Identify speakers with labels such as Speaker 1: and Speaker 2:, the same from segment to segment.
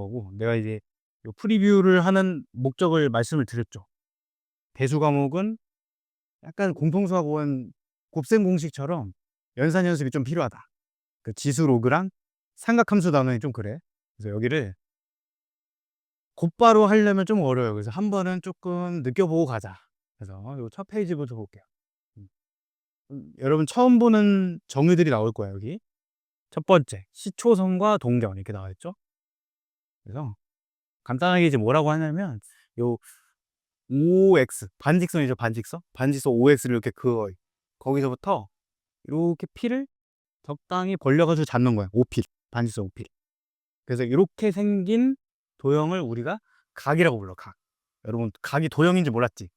Speaker 1: 거고, 내가 이제 요 프리뷰를 하는 목적을 말씀을 드렸죠. 배수 과목은 약간 공통수학원 곱셈 공식처럼 연산 연습이 좀 필요하다. 그 지수 로그랑 삼각함수 단원이 좀 그래. 그래서 여기를 곧바로 하려면 좀 어려워요. 그래서 한 번은 조금 느껴보고 가자. 그래서 요 첫 페이지부터 볼게요. 음. 여러분 처음 보는 정의들이 나올 거예요, 여기. 첫 번째, 시초선과 동경 이렇게 나와 있죠. 그래서 간단하게 이제 뭐라고 하냐면 요 OX 반직선이죠, 반직선. 반직선 OX를 이렇게 그어요. 거기서부터 이렇게 P를 적당히 벌려 가지고 잡는 거야. OP. 반직선 OP. 그래서 이렇게 생긴 도형을 우리가 각이라고 불러. 각. 여러분 각이 도형인지 몰랐지?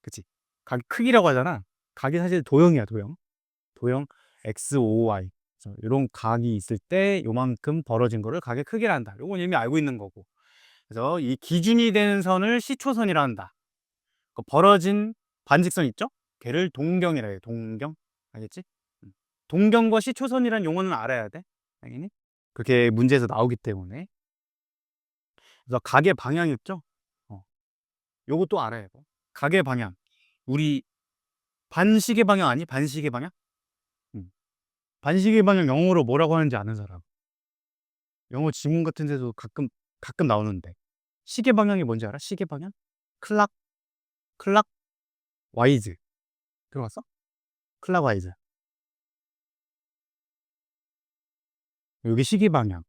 Speaker 1: 그치? 각이 크기라고 하잖아. 각이 사실 도형이야, 도형. 도형 XOY. 그래서 이런 각이 있을 때 요만큼 벌어진 거를 각의 크기라 한다. 요건 이미 알고 있는 거고. 그래서 이 기준이 되는 선을 시초선이라 한다. 그 벌어진 반직선 있죠? 걔를 동경이라 해요. 동경. 알겠지? 동경과 시초선이란 용어는 알아야 돼. 당연히. 그렇게 문제에서 나오기 때문에. 그래서 각의 방향 있죠? 요것도 알아야 돼. 각의 방향. 우리 반시계 방향 아니? 반시계 방향? 음. 반시계 방향 영어로 뭐라고 하는지 아는 사람. 영어 지문 같은 데도 가끔 나오는데. 시계 방향이 뭔지 알아? 시계 방향? 클락, 클락 와이즈. 들어봤어? 클락 와이즈. 여기 시계 방향.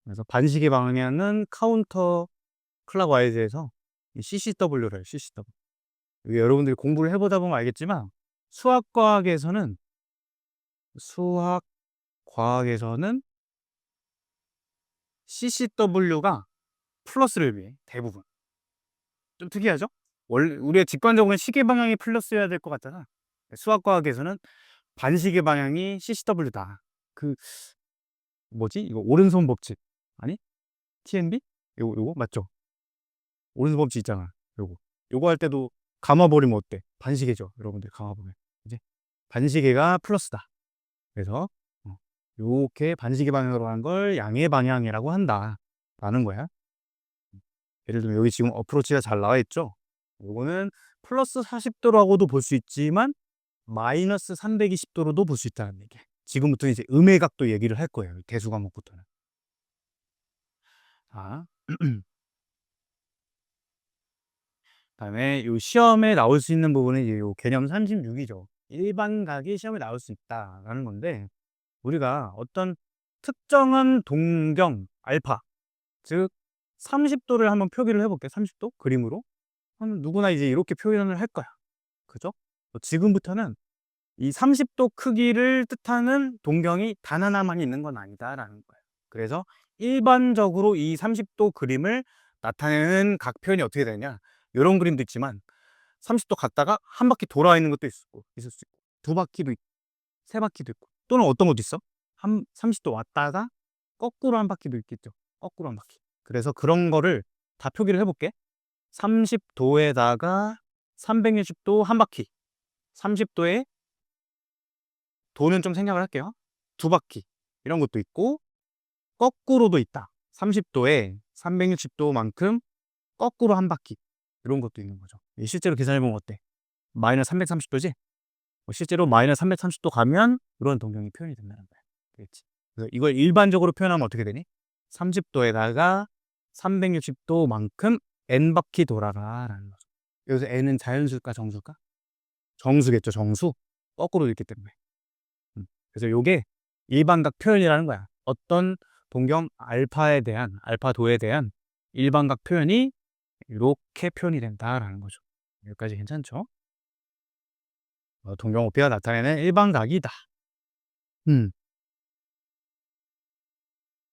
Speaker 1: 그래서 반시계 방향은 카운터 클락와이즈에서 CCW를 CCW. 이게 여러분들이 공부를 해보다 보면 알겠지만 수학과학에서는 CCW가 플러스를 위해 대부분. 좀 특이하죠? 원래 우리가 직관적으로는 시계 방향이 플러스여야 될 것 같잖아. 수학과학에서는 반시계 방향이 CCW다. 그 뭐지? 이거 오른손 법칙 아니? TNB? 요거 맞죠? 오른손 법칙 있잖아. 요거 할 때도 감아버리면 어때? 반시계죠. 여러분들 감아보면 이제 반시계가 플러스다. 그래서 요렇게 반시계 방향으로 하는 걸 양의 방향이라고 한다 라는 거야. 예를 들면 여기 지금 어프로치가 잘 나와 있죠. 요거는 플러스 40도라고도 볼 수 있지만 마이너스 320도로도 볼 수 있다는 얘기야. 지금부터 이제 음의 각도 얘기를 할 거예요. 대수 과목부터는. 자, 다음에 요 시험에 나올 수 있는 부분은 이제 요 개념 36이죠. 일반각이 시험에 나올 수 있다라는 건데, 우리가 어떤 특정한 동경 알파, 즉 30도를 한번 표기를 해볼게. 30도 그림으로. 그럼 누구나 이제 이렇게 표현을 할 거야. 그죠? 지금부터는 이 30도 크기를 뜻하는 동경이 단 하나만 있는 건 아니다라는 거예요. 그래서 일반적으로 이 30도 그림을 나타내는 각 표현이 어떻게 되냐? 이런 그림도 있지만 30도 갔다가 한 바퀴 돌아 있는 것도 있을 수 있고 두 바퀴도 있고 세 바퀴도 있고 또는 어떤 것도 있어? 30도 왔다가 거꾸로 한 바퀴도 있겠죠. 거꾸로 한 바퀴. 그래서 그런 거를 다 표기를 해볼게. 30도에다가 360도 한 바퀴. 30도에 도는 좀 생략을 할게요. 두 바퀴. 이런 것도 있고 거꾸로도 있다. 30도에 360도만큼 거꾸로 한 바퀴. 이런 것도 있는 거죠. 실제로 계산해보면 어때? 마이너스 330도지? 실제로 마이너스 330도 가면 이런 동경이 표현이 된다는 거야. 그렇지. 그래서 이걸 일반적으로 표현하면 어떻게 되니? 30도에다가 360도만큼 n바퀴 돌아라라는 거죠. 여기서 n은 자연수일까 정수일까? 정수겠죠, 정수. 거꾸로 있기 때문에. 그래서 이게 일반각 표현이라는 거야. 어떤 동경 알파도에 대한 일반각 표현이 이렇게 표현이 된다라는 거죠. 여기까지 괜찮죠? 동경 오피가 나타내는 일반각이다. 음.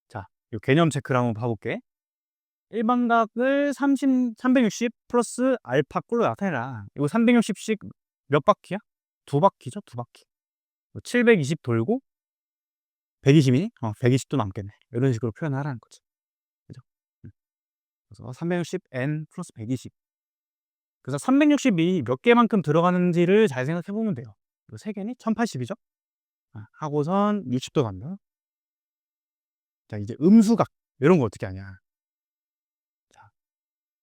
Speaker 1: 자, 이 개념 체크를 한번 봐볼게. 일반각을 360 플러스 알파 꼴로 나타내라. 이거 360씩 몇 바퀴야? 두 바퀴죠, 두 바퀴. 720 돌고 120이니? 120도 남겠네. 이런 식으로 표현하라는 거지. 그죠? 그래서 360n 플러스 120. 그래서 360이 몇 개만큼 들어가는지를 잘 생각해 보면 돼요. 이거 3개니? 1080이죠? 하고선 60도 간다. 자, 이제 음수각. 이런 거 어떻게 하냐.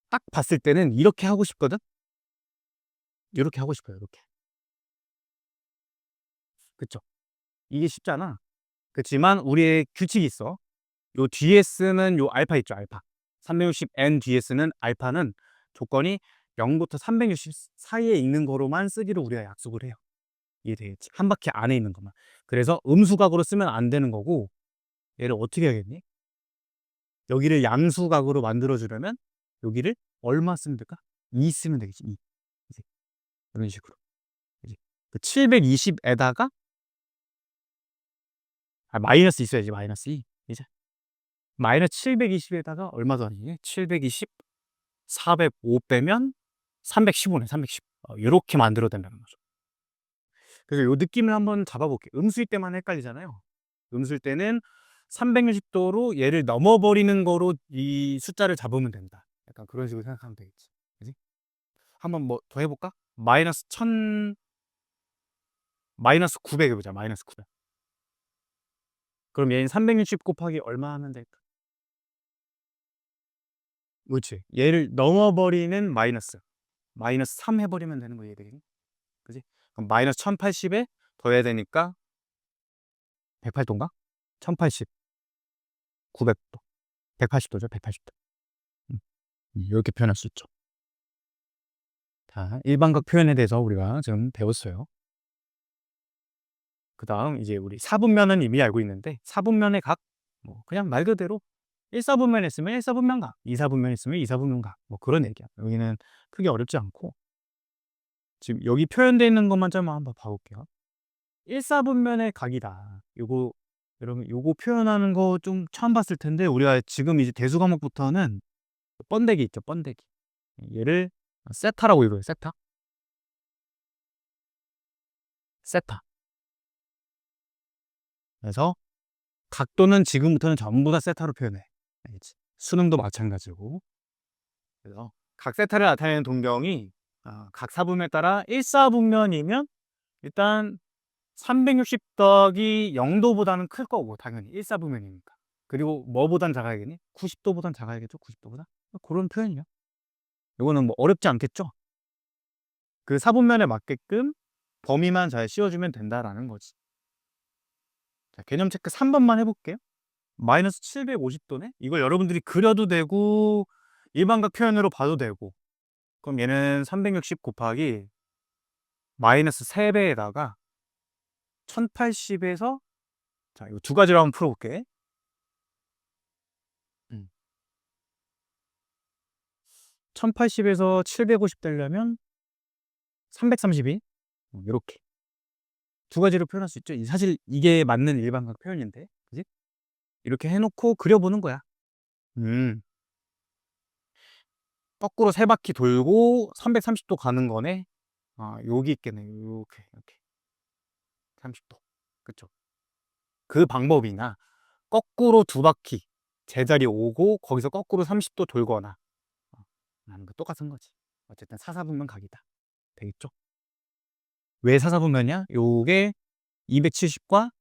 Speaker 1: 딱 봤을 때는 이렇게 하고 싶거든? 이렇게 하고 싶어요, 이렇게. 그쵸? 이게 쉽잖아. 그치만 우리의 규칙이 있어. 요 뒤에 쓰는 요 알파 있죠, 알파. 360N 뒤에 쓰는 알파는 조건이 0부터 360 사이에 있는 거로만 쓰기로 우리가 약속을 해요. 이해되겠지? 한 바퀴 안에 있는 것만. 그래서 음수각으로 쓰면 안 되는 거고, 얘를 어떻게 해야겠니? 여기를 양수각으로 만들어 주려면 여기를 얼마 쓰면 될까? 2 쓰면 되겠지. 2. 이제 이런 식으로. 이제 그 720에다가 마이너스 있어야지. 마이너스 2. 이제 마이너스 720에다가 얼마 더하니? 720 405 빼면 315네. 310. 요렇게 만들어야 된다는 거죠. 그래서 요 느낌을 한번 잡아 볼게요. 음수일 때만 헷갈리잖아요. 음수일 때는 360도로 얘를 넘어버리는 거로 이 숫자를 잡으면 된다. 약간 그런 식으로 생각하면 되겠지. 그지? 한번 뭐 더 해볼까? 마이너스 1000, 마이너스 900 해보자. 마이너스 900. 그럼 얘는 360 곱하기 얼마 하면 될까? 그렇지. 얘를 넘어버리는 마이너스. 마이너스 3 해버리면 되는 거야, 얘들이. 그지? 그럼 마이너스 1080에 더해야 되니까 108도인가? 1080, 900도. 180도죠, 180도. 이렇게 표현할 수 있죠. 자, 일반각 표현에 대해서 우리가 지금 배웠어요. 그 다음 이제 우리 사분면은 이미 알고 있는데 사분면의 각, 뭐 그냥 말 그대로 1사분면 했으면 1사분면 각, 2사분면 했으면 2사분면 각, 뭐 그런 얘기야. 여기는 크게 어렵지 않고 지금 여기 표현되어 있는 것만 좀 한번 봐볼게요. 1사분면의 각이다. 요거 여러분 요거 표현하는 거 좀 처음 봤을 텐데 우리가 지금 이제 대수 과목부터는 번데기 있죠, 번데기. 얘를 세타라고 이거예요. 세타. 세타. 그래서 각도는 지금부터는 전부 다 세타로 표현해. 알겠지? 수능도 마찬가지고. 그래서 각 세타를 나타내는 동경이 각 사분면에 따라 1사분면이면 일단 360 더하기 0도보다는 클 거고 당연히 1사분면이니까. 그리고 뭐보단 작아야겠니? 90도보단 작아야겠죠? 90도보다? 그런 표현이야. 이거는 뭐 어렵지 않겠죠? 그 사분면에 맞게끔 범위만 잘 씌워주면 된다라는 거지. 자, 개념 체크 3번만 해볼게요. 마이너스 750도네? 이걸 여러분들이 그려도 되고 일반각 표현으로 봐도 되고 그럼 얘는 360 곱하기 마이너스 3배에다가 1080에서 자, 이거 두 가지로 한번 풀어볼게. 1080에서 750 되려면 332 이렇게 두 가지로 표현할 수 있죠. 사실 이게 맞는 일반각 표현인데 그지? 이렇게 해놓고 그려보는 거야. 거꾸로 세 바퀴 돌고 330도 가는 거네. 여기 있겠네. 이렇게 30도. 그쵸? 그 방법이나 거꾸로 두 바퀴 제자리 오고 거기서 거꾸로 30도 돌거나 하는 거 똑같은 거지. 어쨌든 사사분면 각이다. 되겠죠? 왜 사사분면이야? 요게 270과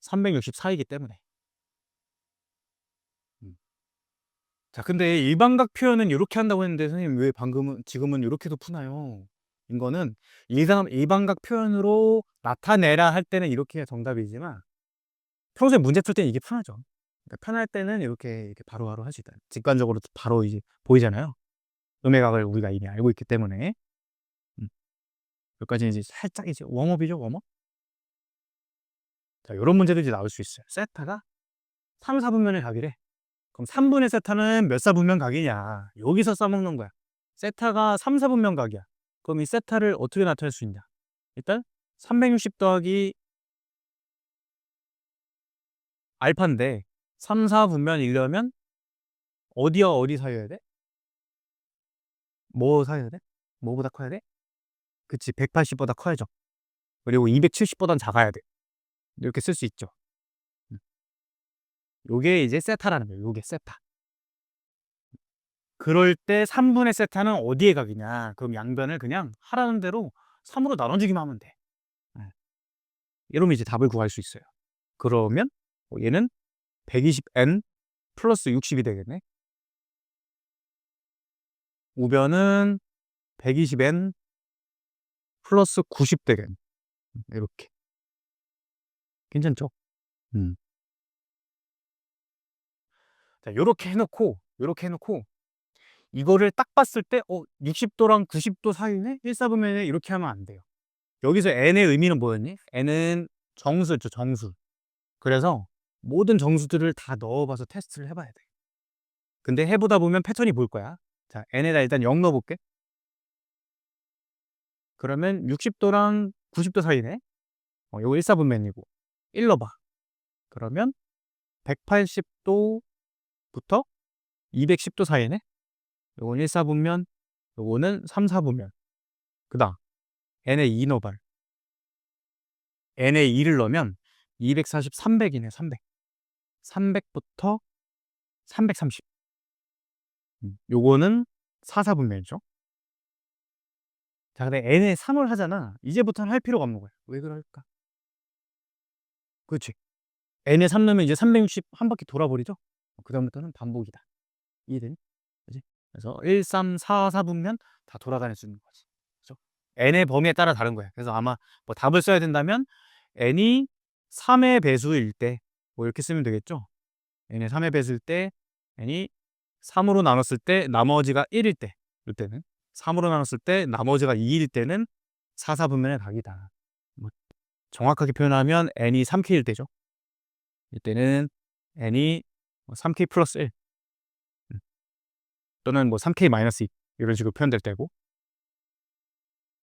Speaker 1: 360 사이기 때문에. 음. 자, 근데 일반각 표현은 이렇게 한다고 했는데 선생님 왜 방금은 지금은 이렇게도 푸나요? 이거는 일반각 표현으로 나타내라 할 때는 이렇게 정답이지만 평소에 문제 풀 때는 이게 편하죠. 그러니까 편할 때는 이렇게 바로바로 할 수 있다. 직관적으로 바로 이제 보이잖아요. 음의 각을 우리가 이미 알고 있기 때문에. 여기까지 이제 살짝 이제 웜업이죠, 웜업. 자, 요런 문제도 이제 나올 수 있어요. 세타가 3, 4분면의 각이래. 그럼 3분의 세타는 몇 사분면 각이냐? 여기서 써먹는 거야. 세타가 3, 4분면 각이야. 그럼 이 세타를 어떻게 나타낼 수 있냐? 일단 360 더하기 알파인데 3, 4분면이려면 어디와 어디 사이여야 돼? 뭐 사이여야 돼? 뭐보다 커야 돼? 그치, 180보다 커야죠. 그리고 270보단 작아야 돼. 이렇게 쓸 수 있죠. 음. 요게 이제 세타라는 거예요. 요게 세타. 그럴 때 3분의 세타는 어디에 각이냐? 그럼 양변을 그냥 하라는 대로 3으로 나눠주기만 하면 돼. 예. 이러면 이제 답을 구할 수 있어요. 그러면 얘는 120n 플러스 60이 되겠네. 우변은 120n 플러스 90대겐. 이렇게. 괜찮죠? 자, 요렇게 해놓고 이거를 딱 봤을 때 60도랑 90도 사이네? 1사분면에 이렇게 하면 안 돼요. 여기서 n의 의미는 뭐였니? n은 정수였죠, 정수. 그래서 모든 정수들을 다 넣어봐서 테스트를 해봐야 돼. 근데 해보다 보면 패턴이 보일 거야. 자, n에다 일단 0 넣어볼게. 그러면 60도랑 90도 사이네? 요거 1사분면이고 1 넣어봐. 그러면 180도부터 210도 사이네? 요건 1사분면, 요거는 3사분면. 그 다음 n에 2 넣어봐. n에 2를 넣으면 240, 300이네. 300. 300부터 330. 요거는 4사분면이죠. 자, 근데 n에 3을 하잖아. 이제부터는 할 필요가 없는 거야. 왜 그럴까? 그렇지. n에 3 넣으면 이제 360 한 바퀴 돌아버리죠. 그다음부터는 반복이다. 이해되니? 그지? 그래서 1, 3, 4, 4분면 다 돌아다닐 수 있는 거지. 그죠? n의 범위에 따라 다른 거야. 그래서 아마 뭐 답을 써야 된다면 n이 3의 배수일 때 뭐 이렇게 쓰면 되겠죠. n의 3의 배수일 때 n이 3으로 나눴을 때 나머지가 1일 때, 이때는 3으로 나눴을 때 나머지가 2일 때는 4, 4분면의 각이다. 뭐 정확하게 표현하면 n이 3k일 때죠. 이때는 n이 3k 플러스 1 또는 뭐 3k 마이너스 2 이런 식으로 표현될 때고,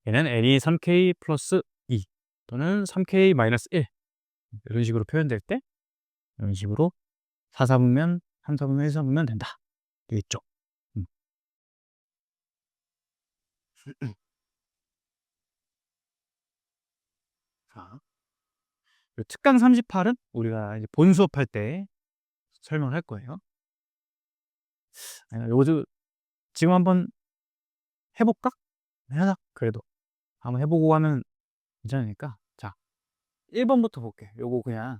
Speaker 1: 얘는 n이 3k 플러스 2 또는 3k 마이너스 1 이런 식으로 표현될 때 이런 식으로 4, 4분면, 3, 4분면, 1, 4분면 된다. 되겠죠? 자, 특강 38은 우리가 이제 본 수업할 때 설명을 할 거예요. 요즘 지금 한번 해볼까? 하자. 그래도 한번 해보고 하면 괜찮으니까. 자, 1번부터 볼게. 요거 그냥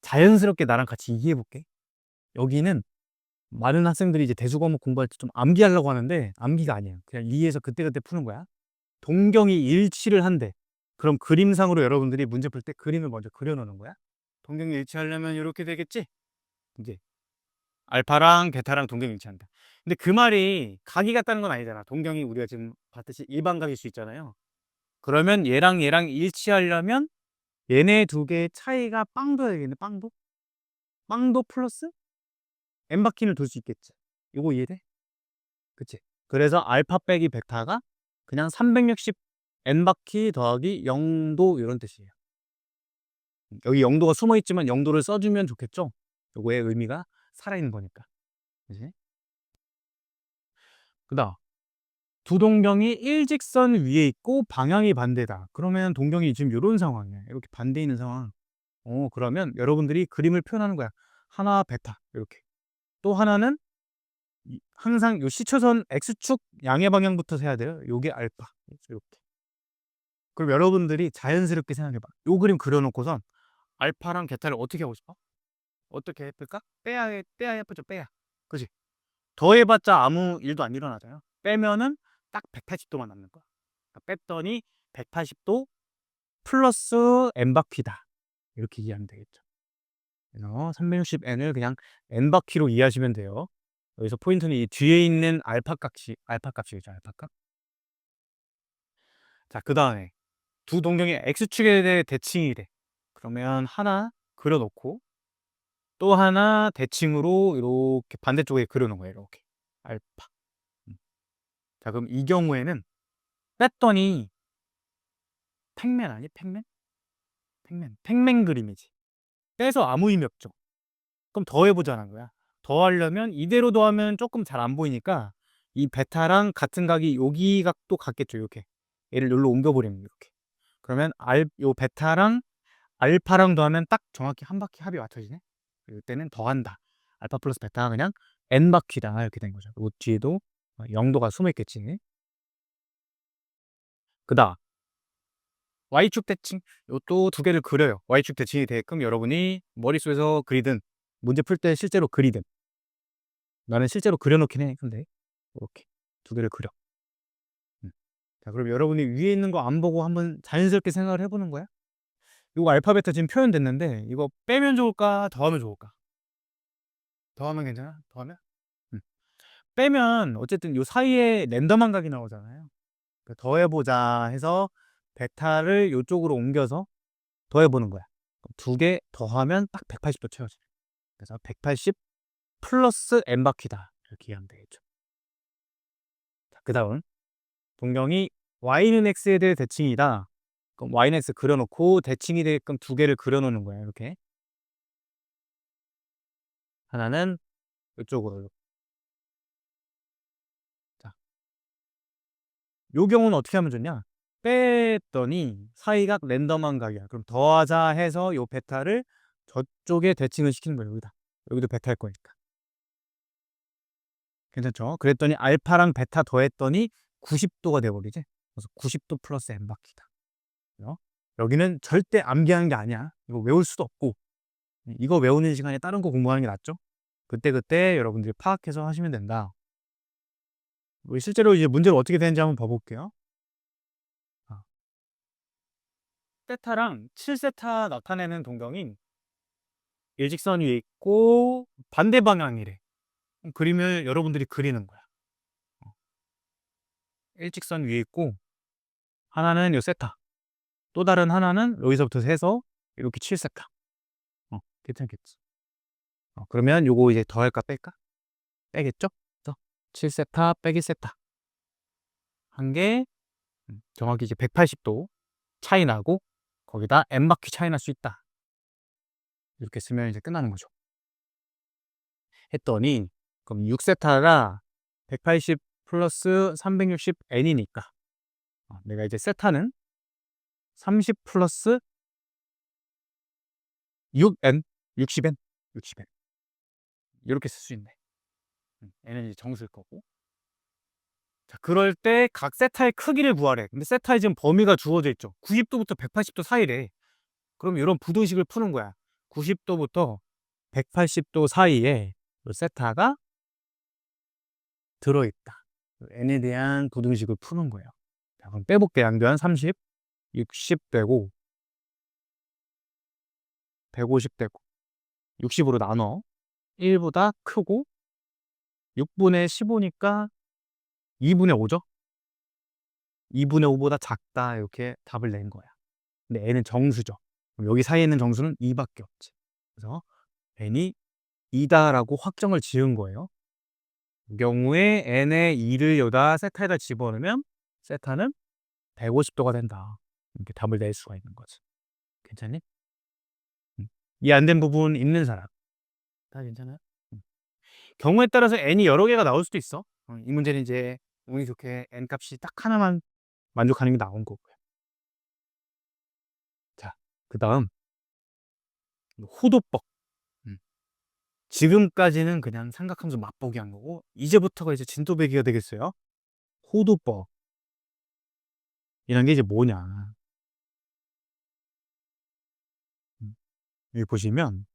Speaker 1: 자연스럽게 나랑 같이 이해해볼게. 여기는 많은 학생들이 이제 대수과목 공부할 때 좀 암기하려고 하는데 암기가 아니에요. 그냥 이해해서 그때그때 푸는 거야. 동경이 일치를 한대. 그럼 그림상으로 여러분들이 문제 풀 때 그림을 먼저 그려놓는 거야. 동경이 일치하려면 이렇게 되겠지? 이제 알파랑 베타랑 동경이 일치한다. 근데 그 말이 각이 같다는 건 아니잖아. 동경이 우리가 지금 봤듯이 일반각일 수 있잖아요. 그러면 얘랑 일치하려면 얘네 두 개의 차이가 빵도 되겠네. 빵도 플러스 n바퀴를 돌 수 있겠지. 이거 이해돼? 그치? 그래서 알파 빼기 베타가 그냥 360 n바퀴 더하기 0도 이런 뜻이에요. 여기 0도가 숨어 있지만 0도를 써주면 좋겠죠? 요거의 의미가 살아있는 거니까. 그치? 그 다음 두 동경이 일직선 위에 있고 방향이 반대다. 그러면 동경이 지금 이런 상황이야. 이렇게 반대 있는 상황. 그러면 여러분들이 그림을 표현하는 거야. 하나 베타 이렇게. 또 하나는 항상 요 시초선 x축 양의 방향부터 세야 돼요. 요게 알파. 이렇게. 그럼 여러분들이 자연스럽게 생각해봐. 요 그림 그려놓고선 알파랑 베타를 어떻게 하고 싶어? 어떻게 해볼까? 빼야 예쁘죠? 빼야. 그지? 더해봤자 아무 일도 안 일어나잖아요. 빼면은 딱 180도만 남는 거야. 그러니까 뺐더니 180도 플러스 n바퀴다. 이렇게 이해하면 되겠죠. 그래서 360n을 그냥 n바퀴로 이해하시면 돼요. 여기서 포인트는 이 뒤에 있는 알파 값이겠죠. 알파값. 자, 그 다음에 두 동경이 x축에 대해 대칭이 돼. 그러면 하나 그려놓고 또 하나 대칭으로 이렇게 반대쪽에 그려놓은 거예요. 이렇게 알파. 자, 그럼 이 경우에는 뺐더니 팩맨 아니? 팩맨 그림이지. 빼서 아무 의미 없죠. 그럼 더해보자는 거야. 더하려면 이대로 더하면 조금 잘 안 보이니까 이 베타랑 같은 각이 여기 각도 같겠죠. 이렇게 얘를 여기로 옮겨버리면 이렇게. 그러면 요 베타랑 알파랑 더하면 딱 정확히 한 바퀴 합이 맞춰지네. 이때는 더한다. 알파 플러스 베타가 그냥 n바퀴다 이렇게 된 거죠. 요 뒤에도 0도가 숨어 있겠지. 그다음 Y축 대칭 요또 두 개를 그려요. Y축 대칭이 되게끔 여러분이 머릿속에서 그리든 문제 풀 때 실제로 그리든 나는 실제로 그려놓긴 해. 근데 이렇게 두 개를 그려. 자, 그럼 여러분이 위에 있는 거 안 보고 한번 자연스럽게 생각을 해보는 거야. 이거 알파 베타 지금 표현됐는데 이거 빼면 좋을까 더하면 좋을까? 더하면 괜찮아? 더하면? 음. 빼면 어쨌든 요 사이에 랜덤한 각이 나오잖아요. 그러니까 더해보자 해서 베타를 요쪽으로 옮겨서 더해보는 거야. 두 개 더하면 딱 180도 채워져. 그래서 180 플러스 n 바퀴다 이렇게 이해하면 되겠죠. 그 다음 동경이 y는 x에 대해 대칭이다. 그럼 y는 x 그려놓고 대칭이 되게끔 두 개를 그려놓는 거야. 이렇게 하나는 이쪽으로. 자, 요 경우는 어떻게 하면 좋냐? 뺐더니 사이각 랜덤한 각이야. 그럼 더하자 해서 요 베타를 저쪽에 대칭을 시키는 거예요. 여기다. 여기도 베타일 거니까. 괜찮죠? 그랬더니 알파랑 베타 더했더니 90도가 돼버리지. 그래서 90도 플러스 n 바퀴다. 여기는 절대 암기하는 게 아니야. 이거 외울 수도 없고 이거 외우는 시간에 다른 거 공부하는 게 낫죠. 그때그때 여러분들이 파악해서 하시면 된다. 실제로 이제 문제를 어떻게 되는지 한번 봐볼게요. 세타랑 7세타 나타내는 동경이 일직선 위에 있고 반대 방향이래. 그림을 여러분들이 그리는 거야. 일직선 위에 있고 하나는 요 세타, 또 다른 하나는 여기서부터 세서 이렇게 7세타. 괜찮겠지. 그러면 요거 이제 더할까 뺄까? 빼겠죠? 그래서 7세타 빼기 세타 한 게 정확히 이제 180도 차이 나고 거기다 n 바퀴 차이 날 수 있다. 이렇게 쓰면 이제 끝나는 거죠. 했더니 그럼 6세타가 180 플러스 360 n이니까 내가 이제 세타는 30 플러스 6n 60n 60n 이렇게 쓸 수 있네. n은 이제 정수일 거고. 자, 그럴 때 각 세타의 크기를 구하래. 근데 세타에 지금 범위가 주어져 있죠. 90도부터 180도 사이래. 그럼 이런 부등식을 푸는 거야. 90도부터 180도 사이에 세타가 들어있다. n에 대한 부등식을 푸는 거예요. 자, 그럼 빼볼게. 양변 30, 60 되고 150 되고 60으로 나눠 1보다 크고 6분의 15니까 2분의 5죠? 2분의 5보다 작다 이렇게 답을 낸 거야. 근데 n은 정수죠. 그럼 여기 사이에 있는 정수는 2밖에 없지. 그래서 n이 2다라고 확정을 지은 거예요. 이 경우에 n의 2를 여기다 세타에다 집어넣으면 세타는 150도가 된다. 이렇게 답을 낼 수가 있는 거지. 괜찮니? 이해 안 된 부분 있는 사람? 다 괜찮아요? 경우에 따라서 n이 여러 개가 나올 수도 있어. 이 문제는 이제 운이 좋게 n 값이 딱 하나만 만족하는 게 나온 거고요. 자, 그 다음 호도법. 지금까지는 그냥 삼각함수 맛보기 한 거고 이제부터가 이제 진또배기가 되겠어요. 호도법. 이런 게 이제 뭐냐. 여기 보시면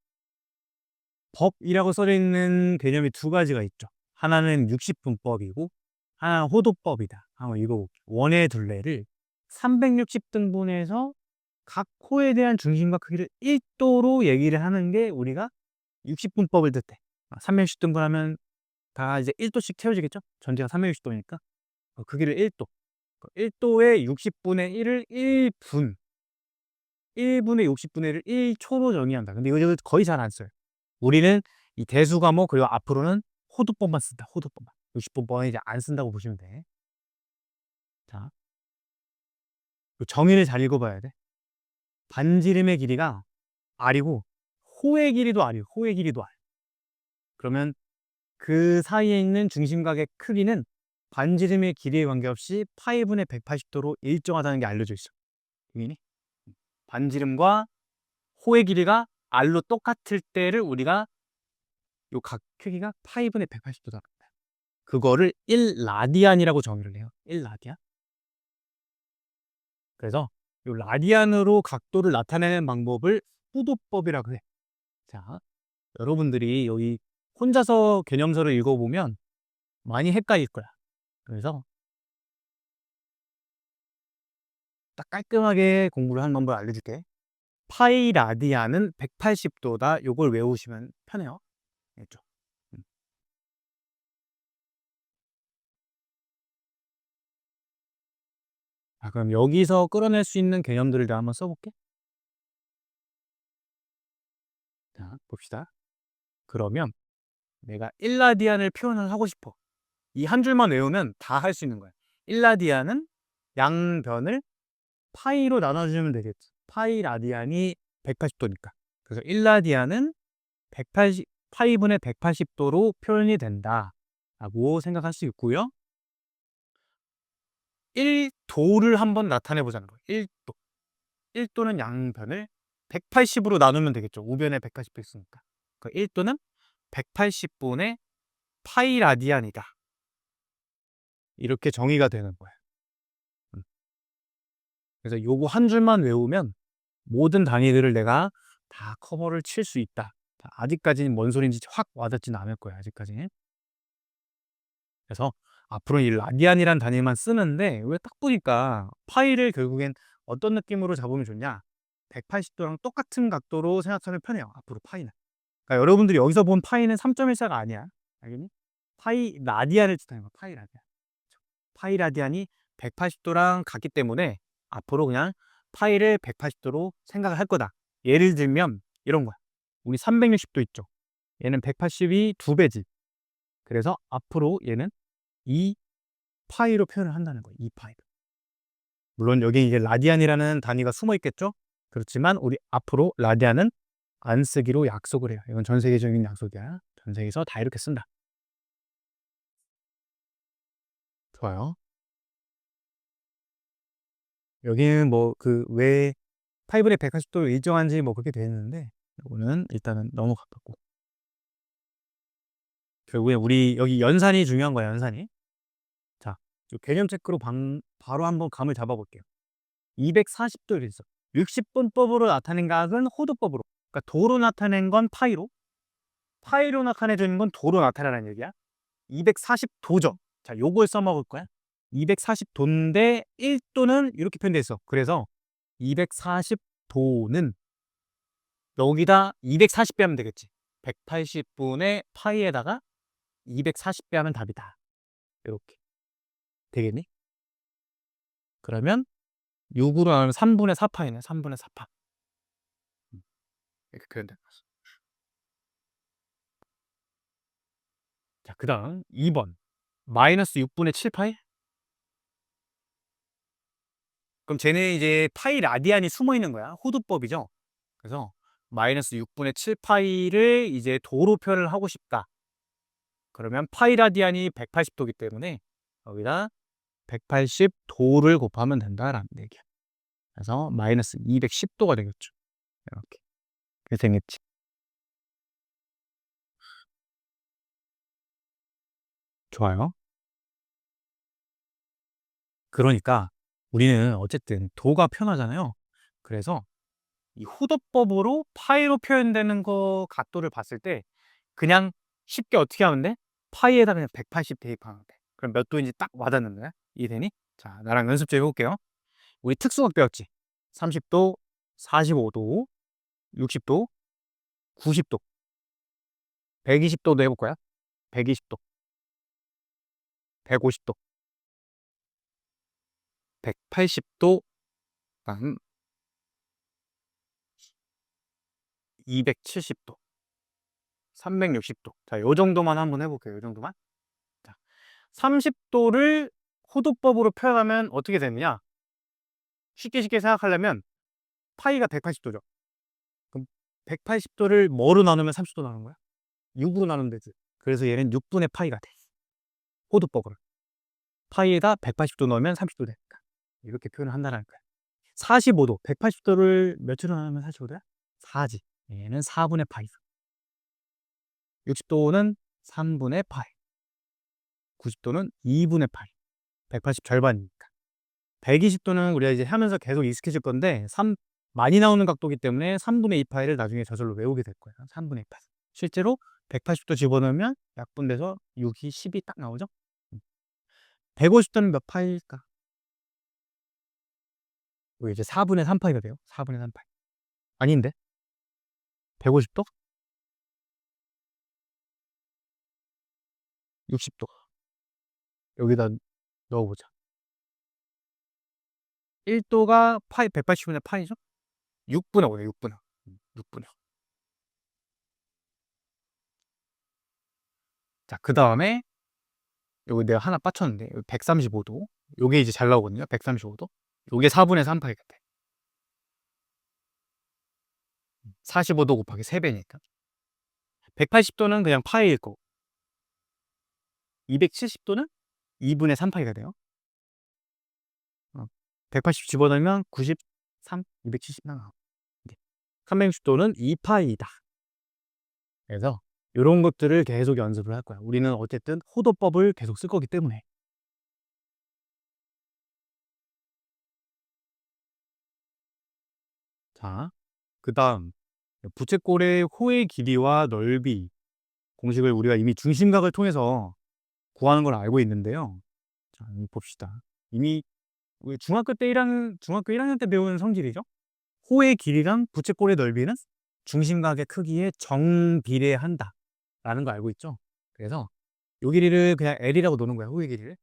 Speaker 1: 법이라고 써져 있는 개념이 두 가지가 있죠. 하나는 60분법이고 하나는 호도법이다. 한번 읽어볼게요. 원의 둘레를 360등분해서 각 코에 대한 중심과 크기를 1도로 얘기를 하는 게 우리가 60분법을 뜻해. 360등분하면 다 이제 1도씩 채워지겠죠? 전체가 360도니까 크기를 1도. 1도에 60분의 1을 1분 1분의 60분의 1을 1초로 정의한다. 근데 이거 거의 잘 안 써요. 우리는 이 대수 과목 그리고 앞으로는 호도법만 쓴다. 호도법만. 60분법은 이제 안 쓴다고 보시면 돼. 자, 정의를 잘 읽어봐야 돼. 반지름의 길이가 r이고 호의 길이도 r이에요. 호의 길이도 r. 그러면 그 사이에 있는 중심각의 크기는 반지름의 길이에 관계없이 파이분의 180도로 일정하다는 게 알려져 있어. 여기니? 반지름과 호의 길이가 r로 똑같을 때를 우리가 요 각 크기가 파이분의 180도다. 그거를 1라디안이라고 정의를 해요. 1라디안. 그래서 요 라디안으로 각도를 나타내는 방법을 호도법이라고 해. 자, 여러분들이 여기 혼자서 개념서를 읽어보면 많이 헷갈릴 거야. 그래서 딱 깔끔하게 공부를 하는 방법을 알려줄게. 파이 라디안은 180도다. 요걸 외우시면 편해요. 알겠죠? 음. 자, 그럼 여기서 끌어낼 수 있는 개념들을 내가 한번 써볼게. 자, 봅시다. 그러면 내가 1라디안을 표현을 하고 싶어. 이 한 줄만 외우면 다 할 수 있는 거야. 1라디안은 양변을 파이로 나눠주면 되겠지. 파이 라디안이 180도니까. 그래서 1라디안은 180, 파이분의 180도로 표현이 된다. 라고 생각할 수 있고요. 1도를 한번 나타내 보자는 거예요. 1도. 1도는 양변을 180으로 나누면 되겠죠. 우변에 180도 있으니까. 그 1도는 180분의 파이 라디안이다. 이렇게 정의가 되는 거예요. 그래서 요거 한 줄만 외우면 모든 단위들을 내가 다 커버를 칠 수 있다. 아직까지는 뭔 소리인지 확 와닿지는 않을 거야. 아직까지는. 그래서 앞으로 이 라디안이란 단위만 쓰는데 왜 딱 보니까 파이를 결국엔 어떤 느낌으로 잡으면 좋냐? 180도랑 똑같은 각도로 생각하면 편해요. 앞으로 파이는. 그러니까 여러분들이 여기서 본 파이는 3.14가 아니야. 알겠니? 파이 라디안을 뜻하는 거야. 파이 라디안. 파이 라디안이 180도랑 같기 때문에 앞으로 그냥 파이를 180도로 생각을 할 거다. 예를 들면 이런 거야. 우리 360도 있죠. 얘는 180이 2배지. 그래서 앞으로 얘는 2파이로 표현을 한다는 거예요. 2파이. 물론 여기 이제 라디안이라는 단위가 숨어 있겠죠. 그렇지만 우리 앞으로 라디안은 안 쓰기로 약속을 해요. 이건 전 세계적인 약속이야. 전 세계에서 다 이렇게 쓴다. 좋아요. 여기는 뭐 그 왜 파이브의 180도를 일정한지 뭐 그렇게 되어 있는데 이거는 일단은 넘어갔고 결국에 우리 여기 연산이 중요한 거야. 연산이. 자, 개념 체크로 바로 한번 감을 잡아볼게요. 240도 이렇게 있어. 60분법으로 나타낸 각은 호도법으로. 그러니까 도로 나타낸 건 파이로. 파이로 나타내주는 건 도로 나타내라는 얘기야. 240도죠. 자, 요걸 써먹을 거야. 240도인데 1도는 이렇게 표현돼 있어. 그래서 240도는 여기다 240배 하면 되겠지. 180분의 파이에다가 240배 하면 답이다. 이렇게 되겠니? 그러면 6으로 나누면 3분의 4파이네. 3분의 4파. 이렇게 표현된 거죠. 자, 그 다음 2번. 마이너스 6분의 7파이? 그럼 쟤는 이제 파이 라디안이 숨어 있는 거야. 호두법이죠. 그래서 마이너스 6분의 7파이를 이제 도로 표현을 하고 싶다. 그러면 파이 라디안이 180도이기 때문에 여기다 180도를 곱하면 된다라는 얘기야. 그래서 마이너스 210도가 되겠죠. 이렇게. 그게 되겠지. 좋아요. 그러니까 우리는 어쨌든 도가 편하잖아요. 그래서 이 호도법으로 파이로 표현되는 거 각도를 봤을 때 그냥 쉽게 어떻게 하면 돼? 파이에다 그냥 180 대입하면 돼. 그럼 몇 도인지 딱 와닿는 거야. 이해되니? 자, 나랑 연습 좀 해볼게요. 우리 특수각 배웠지? 30도, 45도, 60도, 90도, 120도도 해볼 거야. 120도, 150도, 180도, 그다음 270도, 360도. 자, 요 정도만 한번 해볼게요. 요 정도만. 자, 30도를 호도법으로 표현하면 어떻게 되느냐? 쉽게 생각하려면 파이가 180도죠. 그럼 180도를 뭐로 나누면 30도 나오는 거야? 6으로 나누면 되지. 그래서 얘는 6분의 파이가 돼. 호도법으로. 파이에다 180도 넣으면 30도 되니까. 이렇게 표현을 한다는 거야. 45도. 180도를 몇으로 나누면 45도야? 4지. 얘는 4분의 파이. 60도는 3분의 파이. 90도는 2분의 파이. 180 절반이니까. 120도는 우리가 이제 하면서 계속 익숙해질 건데 많이 나오는 각도이기 때문에 3분의 2파이를 나중에 저절로 외우게 될 거예요. 3분의 2파이. 실제로 180도 집어넣으면 약분돼서 6이 10이 딱 나오죠? 150도는 몇 파일까? 이거 이제 4분의 3파이가 돼요. 4분의 3파이. 아닌데? 150도? 60도. 여기다 넣어보자. 1도가 파이, 180분의 파이죠? 6분의 5네, 6분의 5. 6분의 5. 자, 그 다음에 여기 내가 하나 빠쳤는데 135도. 요게 이제 잘 나오거든요. 135도. 요게 4분의 3파이가 돼. 45도 곱하기 3배니까. 180도는 그냥 파이일 거고. 270도는 2분의 3파이가 돼요. 180 집어넣으면 93, 270 나와. 360도는 2파이다. 그래서 이런 것들을 계속 연습을 할 거야. 우리는 어쨌든 호도법을 계속 쓸 거기 때문에. 자, 그 다음 부채꼴의 호의 길이와 넓이 공식을 우리가 이미 중심각을 통해서 구하는 걸 알고 있는데요. 자, 봅시다. 이미 우리 중학교 1학년 때 배운 성질이죠. 호의 길이랑 부채꼴의 넓이는 중심각의 크기에 정비례한다 라는 거 알고 있죠. 그래서 요 길이를 그냥 L이라고 노는 거야. 호의 길이를.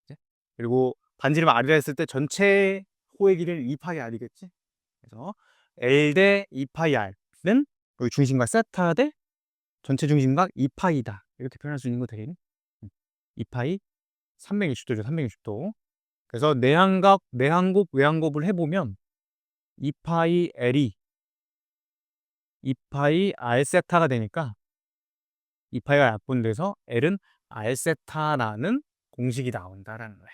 Speaker 1: 이제. 그리고 반지름 R이라 했을 때 전체 호의 길이는 2파이 R이겠지. 그래서 L 대 2파이 R은 여기 중심각 세타 대 전체 중심각 2파이다. 이렇게 표현할 수 있는 거 되겠니? 2파이 360도죠. 360도. 그래서 내항곱, 외항곱을 해보면 2파이 L이 2파이 R 세타가 되니까 2파이가 약분돼서 L은 R 세타라는 공식이 나온다라는 거야.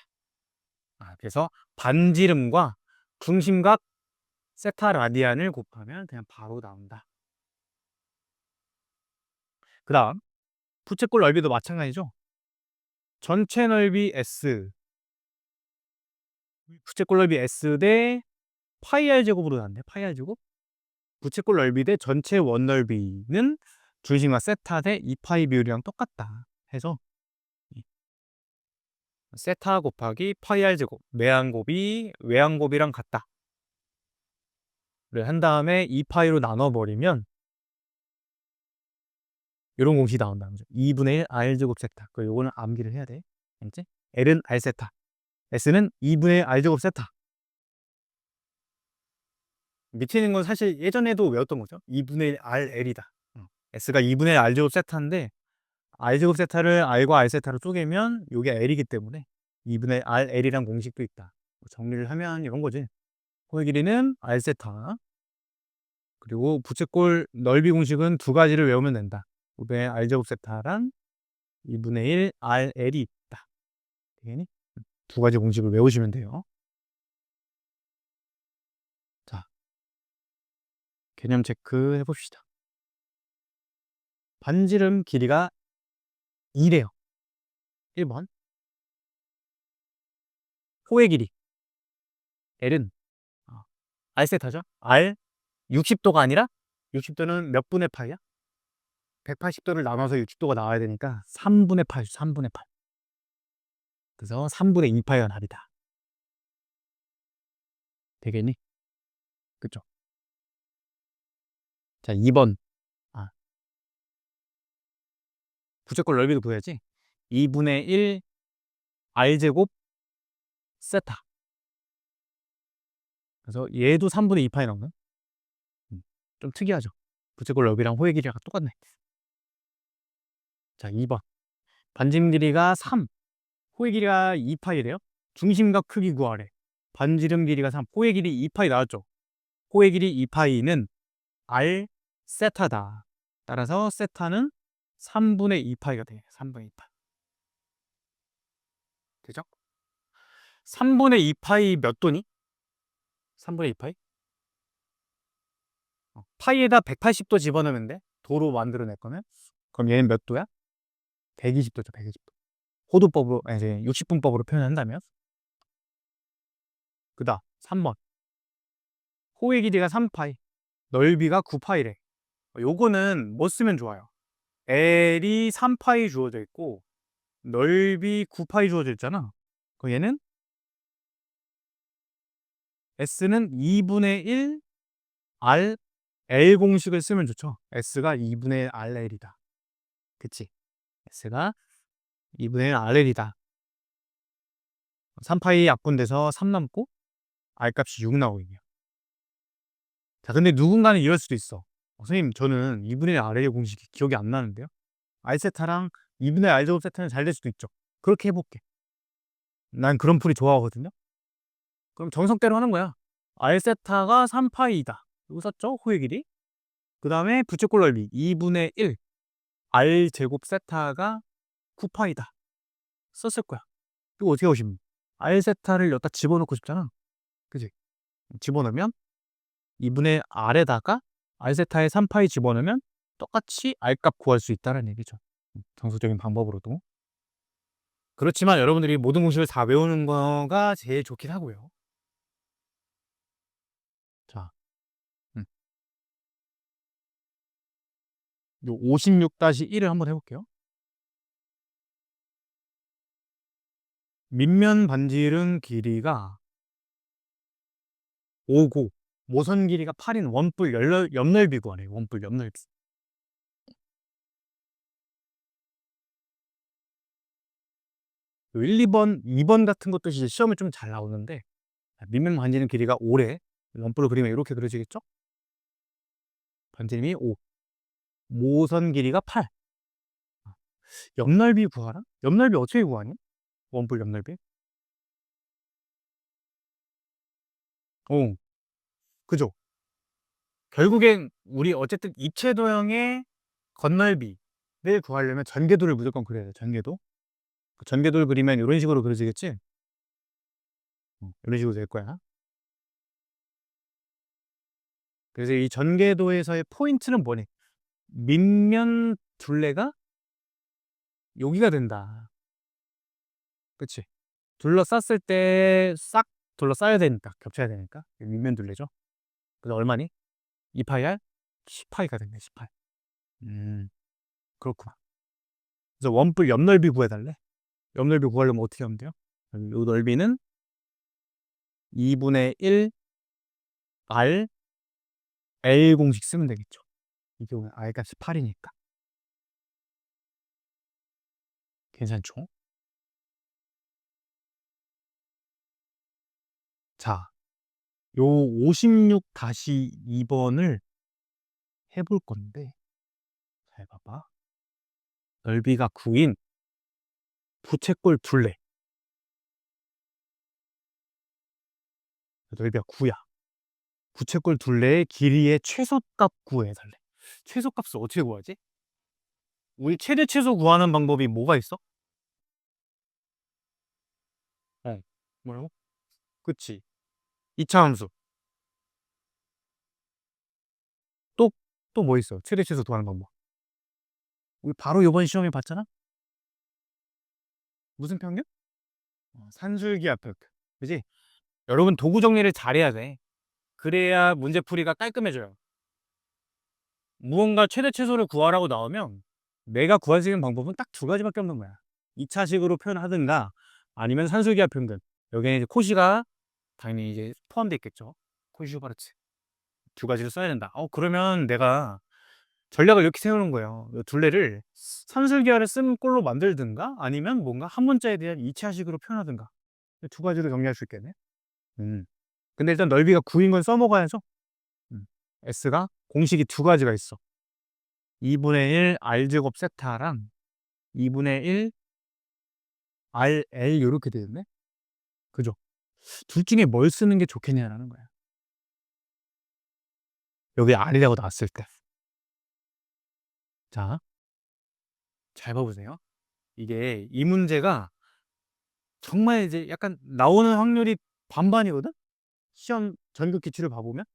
Speaker 1: 그래서 반지름과 중심각 세타 라디안을 곱하면 그냥 바로 나온다. 그 다음 부채꼴 넓이도 마찬가지죠. 전체 넓이 S, 부채꼴 넓이 S 대 파이 R 제곱으로 나왔네. 파이 R 제곱. 부채꼴 넓이 대 전체 원 넓이는 중심각 세타 대 2파이 비율이랑 똑같다 해서 세타 곱하기 파이 R 제곱, 내항곱이 외항곱이랑 같다 를 한 다음에 2파이로 나눠버리면 이런 공식이 나온다는 거죠. 2분의 1 R 제곱 세타. 요거는 암기를 해야 돼. 알지? L은 R 세타, S는 2분의 1 R 제곱 세타. 밑에 있는 건 사실 예전에도 외웠던 거죠. 2분의 1 RL이다. S가 2분의 1 R 제곱 세타인데 R 제곱 세타를 R과 R 세타로 쪼개면 이게 L이기 때문에 2분의 RL이란 공식도 있다. 정리를 하면 이런 거지. 호의 길이는 R 세타. 그리고 부채꼴 넓이 공식은 두 가지를 외우면 된다. 5분의 R 제곱 세타랑 2분의 1 RL이 있다. 되겠니? 두 가지 공식을 외우시면 돼요. 자, 개념 체크 해봅시다. 반지름 길이가 2래요. 1번. 호의 길이. L은 R 세타죠. R 60도가 아니라 60도는 몇 분의 파이야? 180도를 나눠서 60도가 나와야 되니까 3분의 8, 3분의 8. 그래서 3분의 2파이가 답이다. 되겠니? 그쵸? 자, 2번. 부채꼴 넓이도 구해야지. 2분의 1 R제곱 세타. 그래서 얘도 3분의 2파이 나오네. 좀 특이하죠? 부채꼴 넓이랑 호의 길이랑 똑같네. 자, 2번. 반지름 길이가 3, 호의 길이가 2파이래요. 중심각 크기 구하래. 반지름 길이가 3, 호의 길이 2파이 나왔죠? 호의 길이 2파이는 R 세타다. 따라서 세타는 3분의 2파이가 돼. 3분의 2파이. 되죠? 3분의 2파이 몇 도니? 3분의 2파이? 파이에다 180도 집어넣으면 돼. 도로 만들어낼 거면. 그럼 얘는 몇 도야? 120도죠, 120도. 호도법으로, 이제 60분법으로 표현한다면. 그 다음, 3번. 호의 길이가 3파이, 넓이가 9파이래. 요거는 뭐 쓰면 좋아요? L이 3파이 주어져 있고 넓이 9파이 주어져 있잖아. 그럼 얘는 S는 2분의 1 R L 공식을 쓰면 좋죠. S가 2분의 1 RL이다. 그치? S가 2분의 1 RL이다. 3파이 약분돼서 3 남고 R 값이 6 나오거든요. 자, 근데 누군가는 이럴 수도 있어. 선생님, 저는 2분의 1 RL 공식이 기억이 안 나는데요. R세타랑 2분의 R제곱 세타는 잘 될 수도 있죠. 그렇게 해볼게. 난 그런 풀이 좋아하거든요. 그럼 정석대로 하는 거야. R세타가 3파이다. 이거 썼죠? 호의 길이. 그 다음에 부채꼴 넓이 2분의 1 R제곱 세타가 9파이다. 썼을 거야. 이거 어떻게 하시면 R세타를 여기다 집어넣고 싶잖아. 그지? 집어넣으면 2분의 R에다가 R세타에 3파이 집어넣으면 똑같이 R값 구할 수 있다는 얘기죠. 정석적인 방법으로도. 그렇지만 여러분들이 모든 공식을 다 외우는 거가 제일 좋긴 하고요. 자, 요 56-1을 한번 해볼게요. 밑면 반지름 길이가 5고 모선 길이가 8인 원뿔 옆넓이 구하래요. 원뿔 옆넓이. 1, 2번 같은 것도 이제 시험에 좀 잘 나오는데 밑면 반지름 길이가 5래. 원뿔로 그리면 이렇게 그려지겠죠? 반지름이 5. 모선 길이가 8. 옆넓이 구하라? 옆넓이 어떻게 구하니? 원뿔 옆넓이? 어, 그죠? 결국엔 우리 어쨌든 입체 도형의 건널비를 구하려면 전개도를 무조건 그려야 돼. 전개도. 그 전개도를 그리면 이런 식으로 그려지겠지? 이런 식으로 될 거야. 그래서 이 전개도에서의 포인트는 뭐니? 밑면 둘레가 여기가 된다. 그치? 둘러쌌을 때 싹 둘러싸야 되니까, 겹쳐야 되니까. 밑면 둘레죠. 그래서 얼마니? 2파이 R? 10파이가 됐네, 18. 그렇구나. 그래서 원뿔 옆넓이 구해달래? 옆넓이 구하려면 어떻게 하면 돼요? 이 넓이는 2분의 1 R L 공식 쓰면 되겠죠. 이 경우에 R 값이 8이니까. 괜찮죠? 자, 요 56-2번을 해볼 건데, 잘 봐봐. 넓이가 9인 부채꼴 둘레. 넓이가 9야. 부채꼴 둘레의 길이의 최소값 구해달래. 최소값을 어떻게 구하지? 우리 최대 최소 구하는 방법이 뭐가 있어? 뭐라고? 그치. 2차 함수. 또, 또 뭐 있어? 최대 최소 구하는 방법. 우리 바로 이번 시험에 봤잖아? 무슨 평균? 산술기압 평균. 그지? 여러분 도구 정리를 잘해야 돼. 그래야 문제풀이가 깔끔해져요. 무언가 최대 최소를 구하라고 나오면 내가 구할 수 있는 방법은 딱 두 가지밖에 없는 거야. 2차식으로 표현하든가 아니면 산술기압 평균. 여기에 이제 코시가 당연히 이제 포함되어 있겠죠. 코시 슈바르츠. 두 가지를 써야 된다. 그러면 내가 전략을 이렇게 세우는 거예요. 이 둘레를 산술기압을 쓴 꼴로 만들든가 아니면 뭔가 한 문자에 대한 2차식으로 표현하든가. 두 가지로 정리할 수 있겠네. 음. 근데 일단 넓이가 9인 건 써먹어야죠. S가 공식이 두 가지가 있어. 2분의 1 R제곱 세타랑 2분의 1 RL 이렇게 되겠네. 그죠? 둘 중에 뭘 쓰는 게 좋겠냐라는 거야. 여기 R이라고 나왔을 때. 자, 잘 봐보세요. 이게 이 문제가 정말 이제 약간 나오는 확률이 반반이거든? 시험 전국 기출을 봐보면.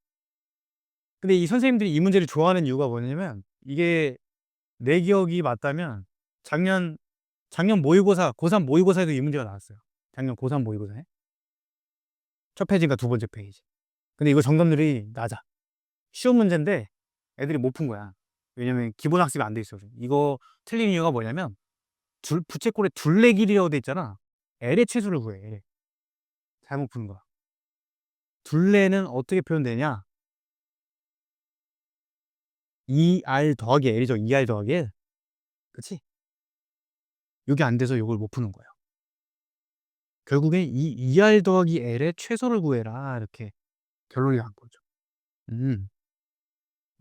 Speaker 1: 근데 이 선생님들이 이 문제를 좋아하는 이유가 뭐냐면 이게 내 기억이 맞다면 작년 모의고사, 고3 모의고사에도 이 문제가 나왔어요. 작년 고3 모의고사에. 첫 페이지인가 두 번째 페이지. 근데 이거 정답률이 낮아. 쉬운 문제인데 애들이 못 푼 거야. 왜냐면 기본 학습이 안 돼 있어. 이거 틀린 이유가 뭐냐면 부채꼴에 둘레 길이라고 돼 있잖아. L의 최소를 구해. L. 잘못 푸는 거야. 둘레는 어떻게 표현되냐? 2R 더하기 L이죠. 2R 더하기 L. 그치? 이게 안 돼서 이걸 못 푸는 거예요. 결국에 이 2R 더하기 L의 최소를 구해라. 이렇게 결론이 난 거죠.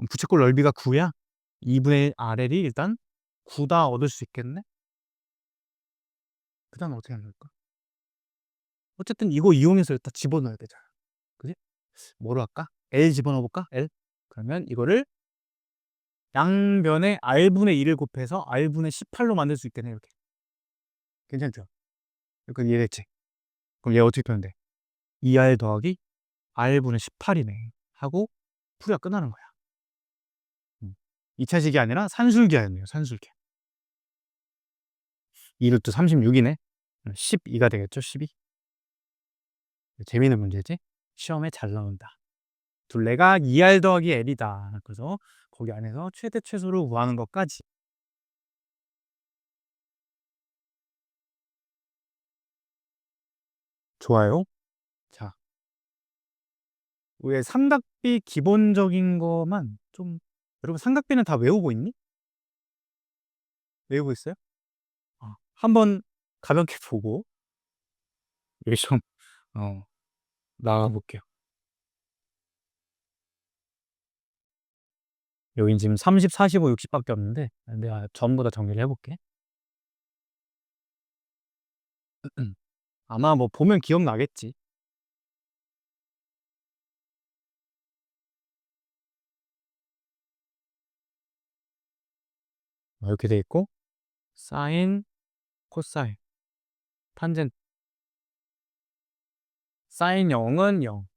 Speaker 1: 부채꼴 넓이가 9야? 2분의 RL이 일단 9다 얻을 수 있겠네? 그 다음 어떻게 하는 걸까? 어쨌든 이거 이용해서 일단 집어넣어야 되잖아. 그지? 뭐로 할까? L 집어넣어 볼까? L? 그러면 이거를 양변에 R분의 2를 곱해서 R분의 18로 만들 수 있겠네. 이렇게. 괜찮죠? 그러니까 이해됐지? 그럼 얘 어떻게 표현돼? 2R 더하기 R분의 18이네. 하고 풀이가 끝나는 거야. 2차식이 아니라 산술기하였네요. 산술기. 2루트 36이네. 12가 되겠죠? 12. 재미있는 문제지? 시험에 잘 나온다. 둘레가 2R 더하기 L이다. 그래서 거기 안에서 최대 최소를 구하는 것까지. 좋아요. 자, 왜 삼각비 기본적인 거만 좀, 여러분 삼각비는 다 외우고 있니? 외우고 있어요? 한번 가볍게 보고 여기 좀 나가 볼게요. 여긴 지금 30, 45, 60밖에 없는데 내가 전부 다 정리를 해볼게. 아마 뭐 보면 기억나겠지. 이렇게 돼 있고 사인, 코사인, 탄젠트. 사인 0은 0.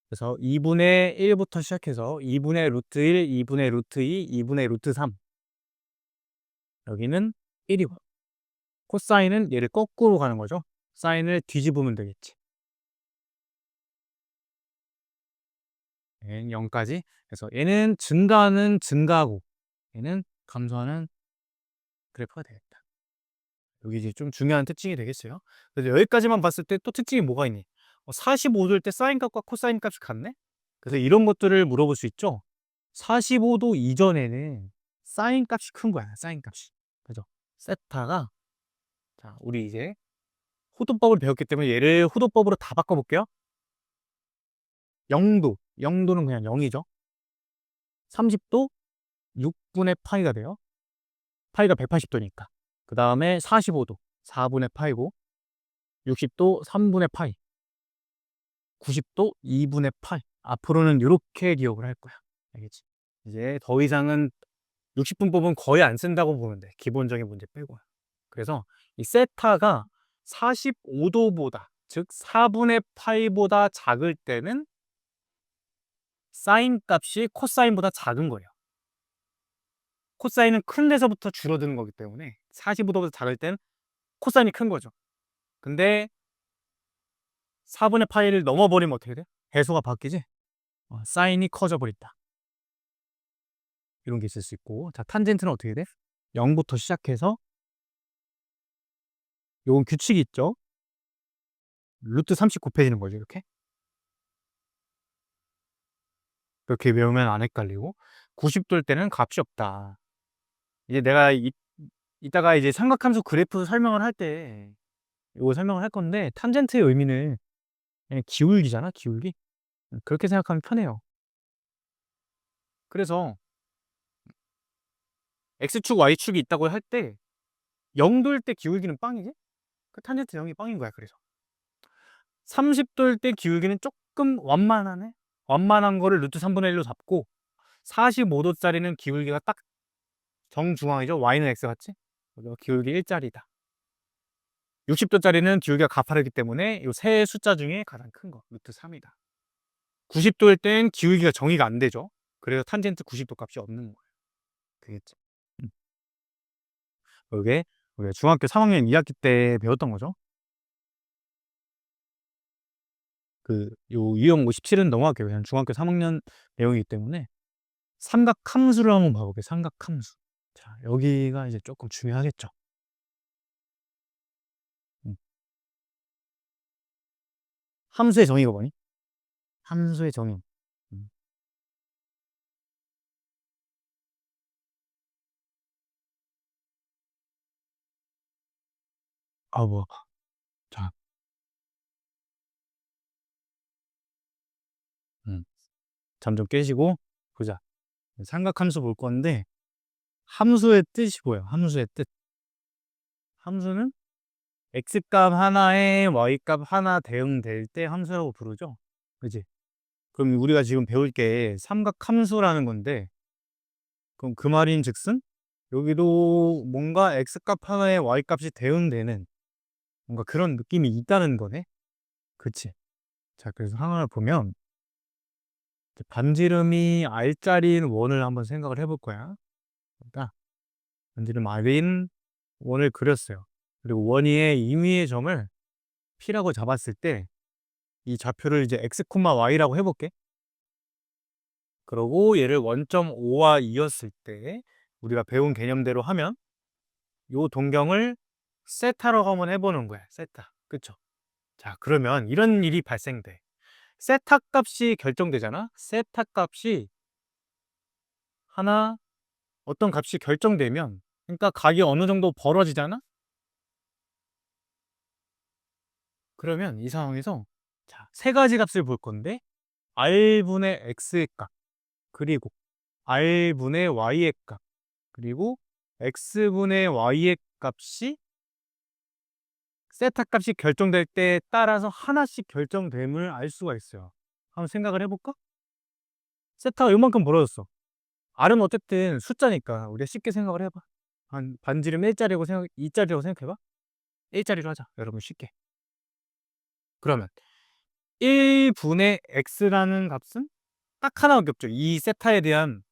Speaker 1: 그래서 2분의 1부터 시작해서 2분의 루트 1, 2분의 루트 2, 2분의 루트 3. 여기는 1이고 코사인은 얘를 거꾸로 가는 거죠. 사인을 뒤집으면 되겠지. 얘는 0까지. 그래서 얘는 증가하는 증가하고 얘는 감소하는 그래프가 되겠다. 여기 이제 좀 중요한 특징이 되겠어요. 그래서 여기까지만 봤을 때 또 특징이 뭐가 있니? 45도일 때 사인 값과 코사인 값이 같네? 그래서 이런 것들을 물어볼 수 있죠. 45도 이전에는 사인 값이 큰 거야. 사인 값이. 그죠? 세타가, 자, 우리 이제 호도법을 배웠기 때문에 얘를 호도법으로 다 바꿔볼게요. 0도. 0도는 그냥 0이죠. 30도 6분의 파이가 돼요. 파이가 180도니까. 그 다음에 45도 4분의 파이고 60도 3분의 파이 90도 2분의 파이. 앞으로는 이렇게 기억을 할 거야. 알겠지? 이제 더 이상은 60분법은 거의 안 쓴다고 보면 돼. 기본적인 문제 빼고. 그래서 이 세타가 45도보다 즉 4분의 파이보다 작을 때는 사인 값이 코사인보다 작은 거예요. 코사인은 큰 데서부터 줄어드는 거기 때문에 45도보다 작을 때는 코사인이 큰 거죠. 근데 4분의 파이를 넘어버리면 어떻게 돼? 배수가 바뀌지? 사인이 커져 버린다. 이런 게 있을 수 있고. 자, 탄젠트는 어떻게 돼? 0부터 시작해서 요건 규칙이 있죠. 루트 30 곱해지는 거죠. 이렇게. 그렇게 외우면 안 헷갈리고 90도일 때는 값이 없다. 이제 내가 이따가 이제 삼각함수 그래프 설명을 할 때 이거 설명을 할 건데 탄젠트의 의미는 그냥 기울기잖아. 기울기. 그렇게 생각하면 편해요. 그래서 X축, Y축이 있다고 할 때 0도일 때 기울기는 빵이지? 그 탄젠트 0이 빵인 거야. 그래서 30도일 때 기울기는 조금 완만하네? 완만한 거를 루트 3분의 1로 잡고 45도짜리는 기울기가 딱 정중앙이죠. Y는 X 같지? 그래서 기울기 1짜리다. 60도짜리는 기울기가 가파르기 때문에 이 세 숫자 중에 가장 큰 거, 루트 3이다. 90도일 땐 기울기가 정의가 안 되죠. 그래서 탄젠트 90도 값이 없는 거예요. 되겠죠? 이게 우리가 중학교 3학년 2학기 때 배웠던 거죠. 요 유형 57은 넘어갈게요. 그냥 중학교 3학년 내용이기 때문에 삼각함수를 한번 봐볼게요. 삼각함수. 자, 여기가 이제 조금 중요하겠죠. 음. 함수의 정의가 뭐니? 함수의 정의. 음. 뭐. 자, 음. 잠 좀 깨시고 보자. 삼각함수 볼 건데, 함수의 뜻이 뭐예요? 함수의 뜻. 함수는 x값 하나에 y값 하나 대응될 때 함수라고 부르죠. 그지? 그럼 우리가 지금 배울 게 삼각함수라는 건데, 그럼 그 말인 즉슨 여기도 뭔가 x값 하나에 y값이 대응되는 뭔가 그런 느낌이 있다는 거네. 그치? 자, 그래서 하나를 보면 반지름이 r자리인 원을 한번 생각을 해볼 거야. 그러니까 반지름 r인 원을 그렸어요. 그리고 원위의 임의의 점을 p라고 잡았을 때 이 좌표를 이제 x, y라고 해볼게. 그러고 얘를 1.5와 2였을 때 우리가 배운 개념대로 하면 요 동경을 세타라고 한번 해보는 거야. 세타. 그쵸? 자, 그러면 이런 일이 발생돼. 세타 값이 결정되잖아? 세타 값이 하나, 어떤 값이 결정되면, 그러니까 각이 어느 정도 벌어지잖아? 그러면 이 상황에서 자, 세 가지 값을 볼 건데, r분의 x의 값, 그리고 r분의 y의 값, 그리고 x분의 y의 값이 세타 값이 결정될 때에 따라서 하나씩 결정됨을 알 수가 있어요. 한번 생각을 해볼까? 세타가 요만큼 벌어졌어. R은 어쨌든 숫자니까 우리가 쉽게 생각을 해봐. 한 반지름 1짜리고 2짜리라고 생각해봐. 1짜리로 하자. 여러분 쉽게. 그러면 1분의 x라는 값은 딱 하나밖에 없죠. 이 세타에 대한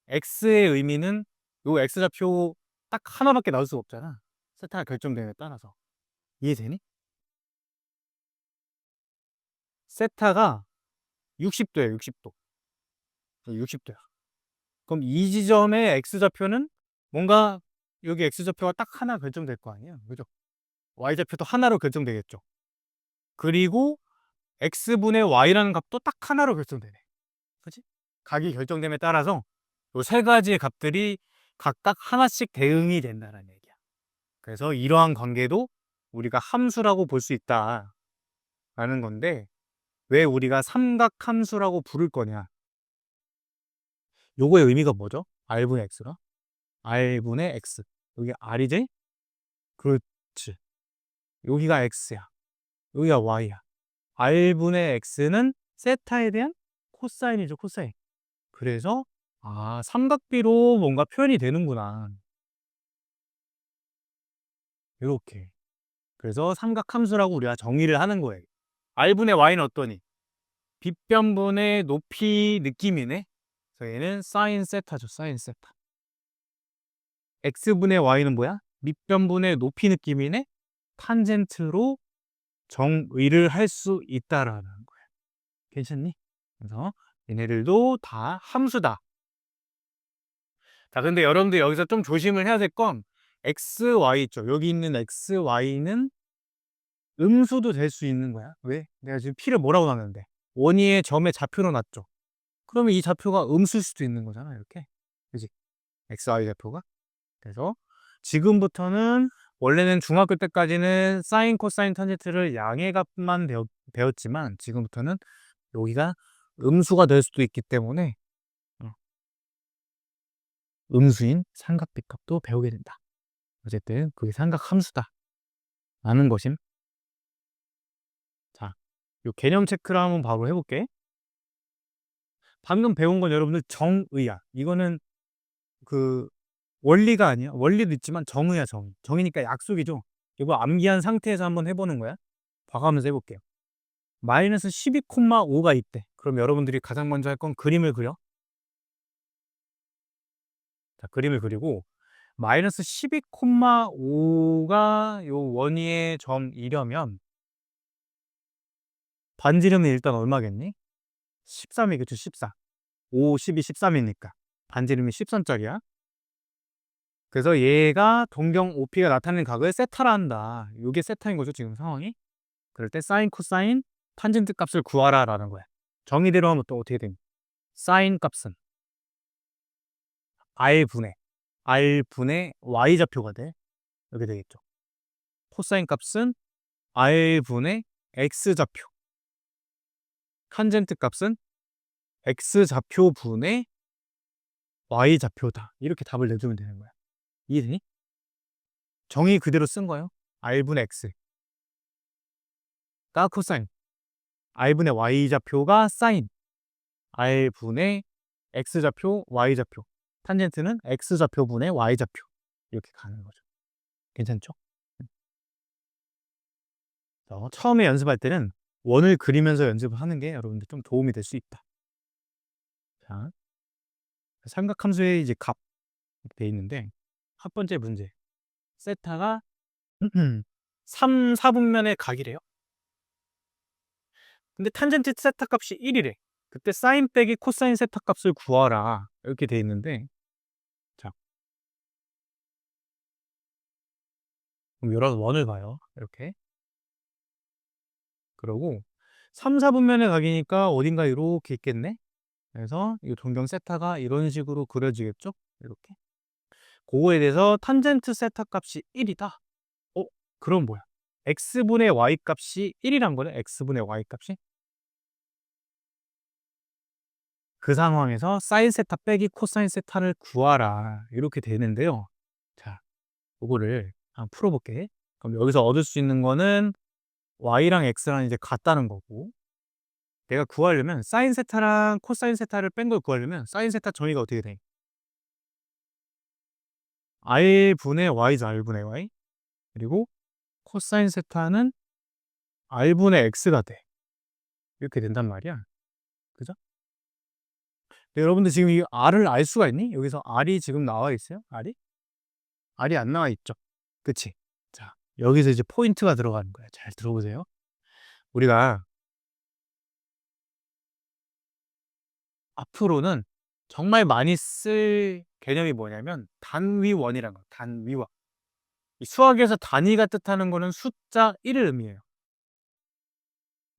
Speaker 1: x의 의미는 요 x좌표 딱 하나밖에 나올 수가 없잖아. 세타가 결정됨에 따라서. 이해되니? 세타가 60도야, 60도. 60도야. 그럼 이 지점의 x좌표는 뭔가 여기 x좌표가 딱 하나 결정될 거 아니에요. 그죠? y좌표도 하나로 결정되겠죠. 그리고 x분의 y라는 값도 딱 하나로 결정되네. 그치? 각이 결정됨에 따라서 이 세 가지의 값들이 각각 하나씩 대응이 된다는 얘기야. 그래서 이러한 관계도 우리가 함수라고 볼 수 있다라는 건데, 왜 우리가 삼각함수라고 부를 거냐? 요거의 의미가 뭐죠? r분의 x가? r분의 x. 여기 r이지? 그렇지. 여기가 x야. 여기가 y야. r분의 x는 세타에 대한 코사인이죠, 코사인. 그래서 삼각비로 뭔가 표현이 되는구나. 이렇게. 그래서 삼각함수라고 우리가 정의를 하는 거예요. r분의 y는 어떠니? 빗변분의 높이 느낌이네. 그래서 얘는 사인 세타죠, 사인 세타. x분의 y는 뭐야? 밑변분의 높이 느낌이네. 탄젠트로 정의를 할 수 있다라는 거야. 괜찮니? 그래서 얘네들도 다 함수다. 자, 근데 여러분들 여기서 좀 조심을 해야 될 건 x, y 있죠. 여기 있는 x, y는 음수도 될 수 있는 거야. 왜? 내가 지금 p를 뭐라고 놨는데 원위의 점에 좌표로 놨죠. 그러면 이 좌표가 음수일 수도 있는 거잖아. 이렇게. 그지? x, y 좌표가. 그래서 지금부터는 원래는 중학교 때까지는 사인, 코사인, 탄젠트를 양의 값만 배웠지만 지금부터는 여기가 음수가 될 수도 있기 때문에 어, 음수인 삼각비 값도 배우게 된다. 어쨌든 그게 삼각함수다 라는 것임. 자, 요 개념 체크를 한번 바로 해볼게. 방금 배운 건 여러분들 정의야. 이거는 그 원리가 아니야. 원리도 있지만 정의야, 정의. 정의니까 약속이죠. 이거 암기한 상태에서 한번 해보는 거야. 봐가면서 해볼게요. 마이너스 12,5가 있대. 그럼 여러분들이 가장 먼저 할 건 그림을 그려. 자, 그림을 그리고 마이너스 12,5가 요 원위의 점이려면 반지름은 일단 얼마겠니? 13이겠죠, 14. 5, 12, 13이니까. 반지름이 10선짜리야. 그래서 얘가 동경 OP가 나타내는 각을 세타라 한다. 요게 세타인 거죠, 지금 상황이. 그럴 때 사인, 코사인, 탄젠트 값을 구하라 라는 거야. 정의대로 하면 또 어떻게 됩니까? 사인 값은 R분의 Y좌표가 돼. 이렇게 되겠죠. 코사인 값은 R분의 X좌표. 탄젠트 값은 X좌표분의 Y좌표다. 이렇게 답을 내주면 되는 거야. 이해되니? 정의 그대로 쓴 거예요. R분의 X가 코사인, R분의 Y좌표가 사인, R분의 X좌표, Y좌표. 탄젠트는 X좌표분의 Y좌표. 이렇게 가는 거죠. 괜찮죠? 처음에 연습할 때는 원을 그리면서 연습을 하는 게 여러분들 좀 도움이 될 수 있다. 자, 삼각함수의 이제 값 이렇게 돼 있는데 첫 번째 문제. 세타가 3, 4분면의 각이래요. 근데 탄젠트 세타 값이 1이래. 그때 사인 빼기 코사인 세타 값을 구하라. 이렇게 돼 있는데 자, 그럼 여러 원을 봐요. 이렇게. 그러고 3, 4분면의 각이니까 어딘가 이렇게 있겠네. 그래서 이 동경 세타가 이런 식으로 그려지겠죠? 이렇게. 그거에 대해서 탄젠트 세타 값이 1이다. 그럼 뭐야? x분의 y 값이 1이란 거네. x분의 y 값이. 그 상황에서 사인 세타 빼기 코사인 세타를 구하라. 이렇게 되는데요. 자, 이거를 한번 풀어볼게. 그럼 여기서 얻을 수 있는 거는 y랑 x랑 이제 같다는 거고, 내가 구하려면 사인 세타랑 코사인 세타를 뺀 걸 구하려면 사인 세타 정의가 어떻게 돼? r분의 y죠. r분의 y. 그리고 코사인 세타는 r분의 x가 돼. 이렇게 된단 말이야. 그죠? 네, 여러분들 지금 이 r을 알 수가 있니? 여기서 r이 지금 나와 있어요? r이 안 나와 있죠? 그치? 자, 여기서 이제 포인트가 들어가는 거야. 잘 들어보세요. 우리가 앞으로는 정말 많이 쓸 개념이 뭐냐면 단위원이라는 거. 단위원. 이 수학에서 단위가 뜻하는 거는 숫자 1을 의미해요.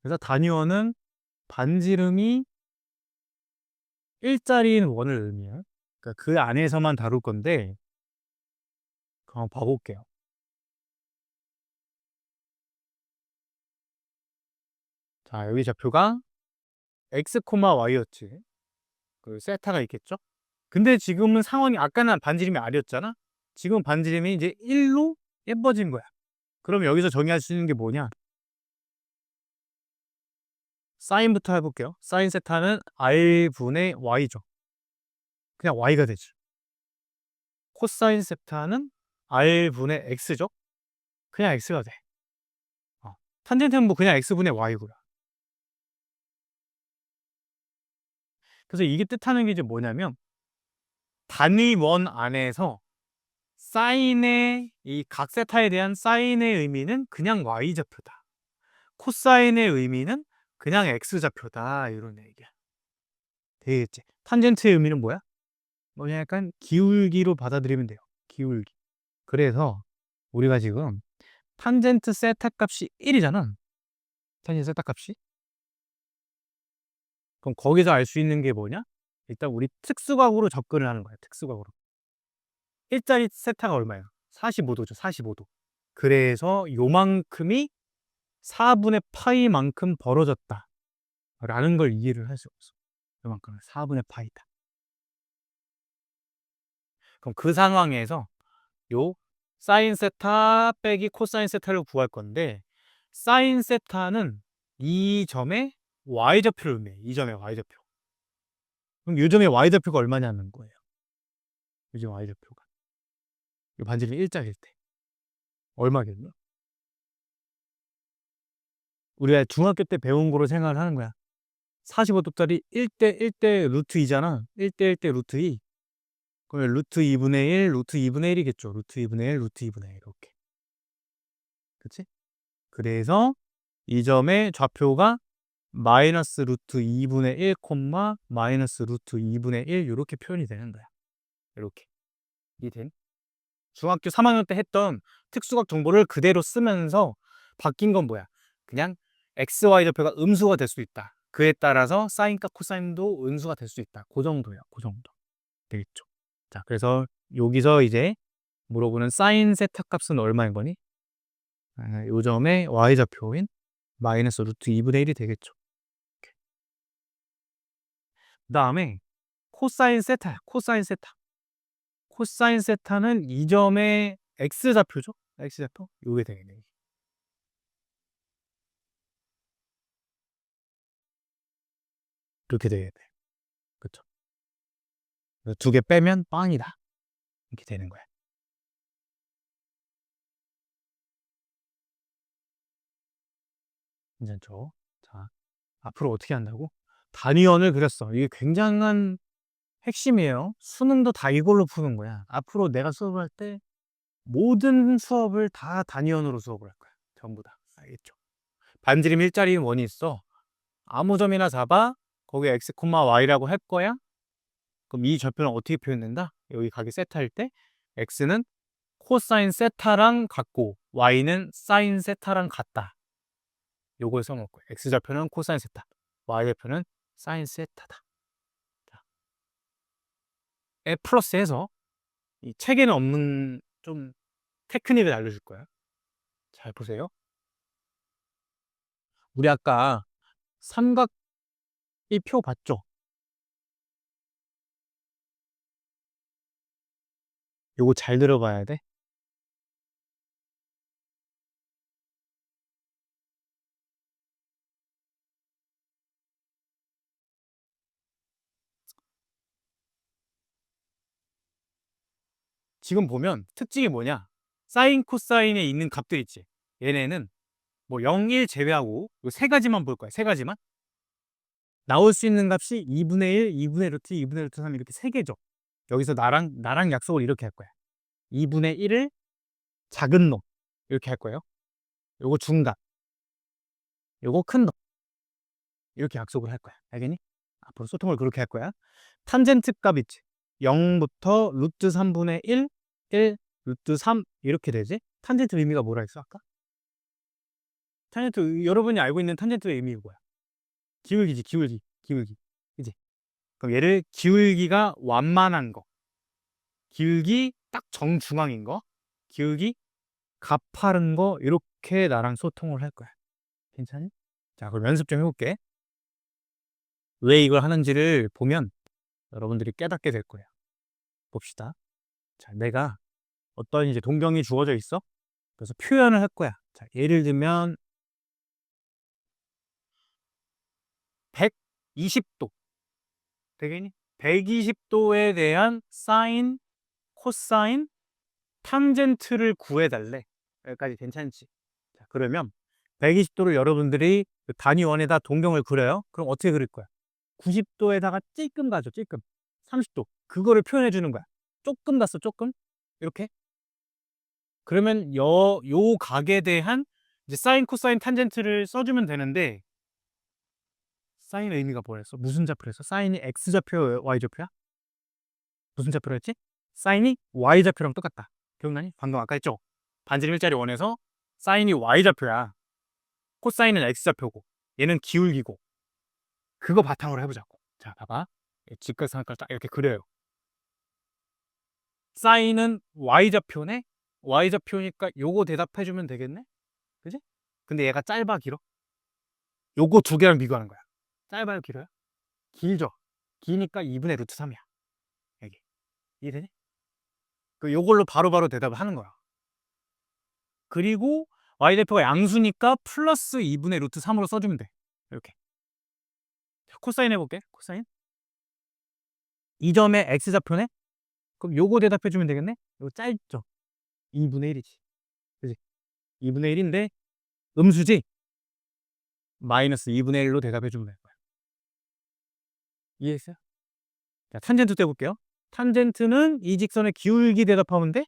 Speaker 1: 그래서 단위원은 반지름이 1짜리인 원을 의미해요. 그러니까 그 안에서만 다룰 건데 한번 봐볼게요. 자, 여기 좌표가 x, y였지. 그 세타가 있겠죠? 근데 지금은 상황이 아까는 반지름이 R이었잖아? 지금 반지름이 이제 1로 예뻐진 거야. 그럼 여기서 정의할 수 있는 게 뭐냐? 사인부터 해볼게요. 사인 세타는 R분의 Y죠. 그냥 Y가 되지. 코사인 세타는 R분의 X죠. 그냥 X가 돼. 탄젠트는 뭐 그냥 X분의 Y고요. 그래서 이게 뜻하는 게 이제 뭐냐면 단위원 안에서 사인의 이 각세타에 대한 사인의 의미는 그냥 Y좌표다. 코사인의 의미는 그냥 X좌표다. 이런 얘기야. 되겠지. 탄젠트의 의미는 뭐야? 뭐냐 약간 기울기로 받아들이면 돼요. 기울기. 그래서 우리가 지금 탄젠트 세타 값이 1이잖아. 탄젠트 세타 값이. 그럼 거기서 알 수 있는 게 뭐냐? 일단 우리 특수각으로 접근을 하는 거야. 특수각으로. 1짜리 세타가 얼마야? 45도죠. 45도. 그래서 요만큼이 4분의 파이만큼 벌어졌다. 라는 걸 이해를 할 수 없어. 요만큼은 4분의 파이다. 그럼 그 상황에서 요 사인 세타 빼기 코사인 세타를 구할 건데 사인 세타는 이 점의 y좌표를 의미해. 이 점의 y좌표. 그럼 이 점의 y좌표가 얼마냐는 거예요. 이 점 y좌표가. 이 반지름이 1짜리일 때. 얼마겠냐? 우리가 중학교 때 배운 거로 생각을 하는 거야. 45도짜리 1대 1대 루트 2잖아. 1대 1대 루트 2. 그러면 루트 2분의 1, 루트 2분의 1이겠죠. 루트 2분의 1, 루트 2분의 1 이렇게. 그치? 그래서 이 점의 좌표가 마이너스 루트 2분의 1, 마이너스 루트 2분의 1 이렇게 표현이 되는 거야. 이렇게. 이해된? 중학교 3학년 때 했던 특수각 정보를 그대로 쓰면서 바뀐 건 뭐야? 그냥 x, y 좌표가 음수가 될 수 있다. 그에 따라서 사인과 코사인도 음수가 될 수 있다. 그 정도야. 그 정도. 되겠죠. 자, 그래서 여기서 이제 물어보는 사인 세타 값은 얼마인 거니? 요 점의 y 좌표인 마이너스 루트 2분의 1이 되겠죠. 그 다음에 코사인 세타야. 코사인 세타. 코사인 세타는 이 점의 x 좌표죠. x 좌표. 요게 되겠네. 그렇게 되겠네. 그쵸. 두 개 빼면 빵이다. 이렇게 되는 거야. 괜찮죠? 자, 앞으로 어떻게 한다고? 단위원을 그렸어. 이게 굉장한 핵심이에요. 수능도 다 이걸로 푸는 거야. 앞으로 내가 수업을 할 때 모든 수업을 다 단위원으로 수업을 할 거야. 전부 다. 알겠죠? 반지름 일자리 원이 있어. 아무 점이나 잡아. 거기에 x, y라고 할 거야. 그럼 이 좌표는 어떻게 표현된다? 여기 가게 세타일 때 x는 코사인 세타랑 같고 y는 사인 세타랑 같다. 요걸 써놓을 거예요. x좌표는 코사인 세타, y좌표는 사인 세타다. 에 플러스해서 이 책에는 없는 좀 테크닉을 알려줄 거야. 잘 보세요. 우리 아까 삼각 이 표 봤죠? 요거 잘 들어봐야 돼. 지금 보면 특징이 뭐냐? 사인, 코사인에 있는 값들 있지. 얘네는 뭐 0, 1 제외하고 요 세 가지만 볼 거야. 세 가지만. 나올 수 있는 값이 2분의 1, 2분의 루트, 2분의 루트 3 이렇게 세 개죠. 여기서 나랑 약속을 이렇게 할 거야. 2분의 1을 작은 놈 이렇게 할 거예요. 요거 중값, 요거 큰 놈 이렇게 약속을 할 거야. 알겠니? 앞으로 소통을 그렇게 할 거야. 탄젠트 값 있지. 0부터 루트 3분의 1, 1, 루트 3 이렇게 되지. 탄젠트 의미가 뭐라 했어 아까? 탄젠트 여러분이 알고 있는 탄젠트의 의미가 뭐야? 기울기지. 기울기. 그지? 그럼 얘를 기울기가 완만한 거, 기울기 딱 정중앙인 거, 기울기 가파른 거 이렇게 나랑 소통을 할 거야. 괜찮니? 자, 그럼 연습 좀 해볼게. 왜 이걸 하는지를 보면 여러분들이 깨닫게 될 거예요. 봅시다. 자, 내가 어떤 이제 동경이 주어져 있어. 그래서 표현을 할 거야. 자, 예를 들면 120도 되겠니? 120도에 대한 사인, 코사인, 탄젠트를 구해달래. 여기까지 괜찮지? 자, 그러면 120도를 여러분들이 그 단위원에다 동경을 그려요. 그럼 어떻게 그릴 거야? 90도에다가 찔끔 가죠. 찔끔. 30도. 그거를 표현해 주는 거야. 조금 갔어. 조금. 이렇게. 그러면 요 각에 대한 이제 사인, 코사인, 탄젠트를 써주면 되는데 사인 의미가 뭐였어? 무슨 좌표였어? 사인이 x좌표, y좌표야? 무슨 좌표로 했지? 사인이 y좌표랑 똑같다. 기억나니? 방금 아까 했죠? 반지름 일자리 원에서 사인이 y좌표야. 코사인은 x좌표고 얘는 기울기고 그거 바탕으로 해보자고. 자, 봐봐. 직각삼각형을 딱 이렇게 그려요. 사인은 y좌표네? y좌표니까 요거 대답해주면 되겠네? 그지? 근데 얘가 짧아 길어? 요거 두 개랑 비교하는 거야. 짧아요 길어요? 길죠? 기니까 2분의 루트 3이야. 여기. 이해되니? 그 요걸로 바로바로 대답을 하는 거야. 그리고 y대표가 양수니까 플러스 2분의 루트 3으로 써주면 돼. 이렇게. 자, 코사인 해볼게. 코사인. 이 점의 x좌표네? 그럼 요거 대답해주면 되겠네? 요거 짧죠? 2분의 1이지. 그지? 2분의 1인데 음수지? 마이너스 2분의 1로 대답해주면 되는 거야. 이해했어요? 자, 탄젠트 떼볼게요. 탄젠트는 이 직선의 기울기 대답하면 돼?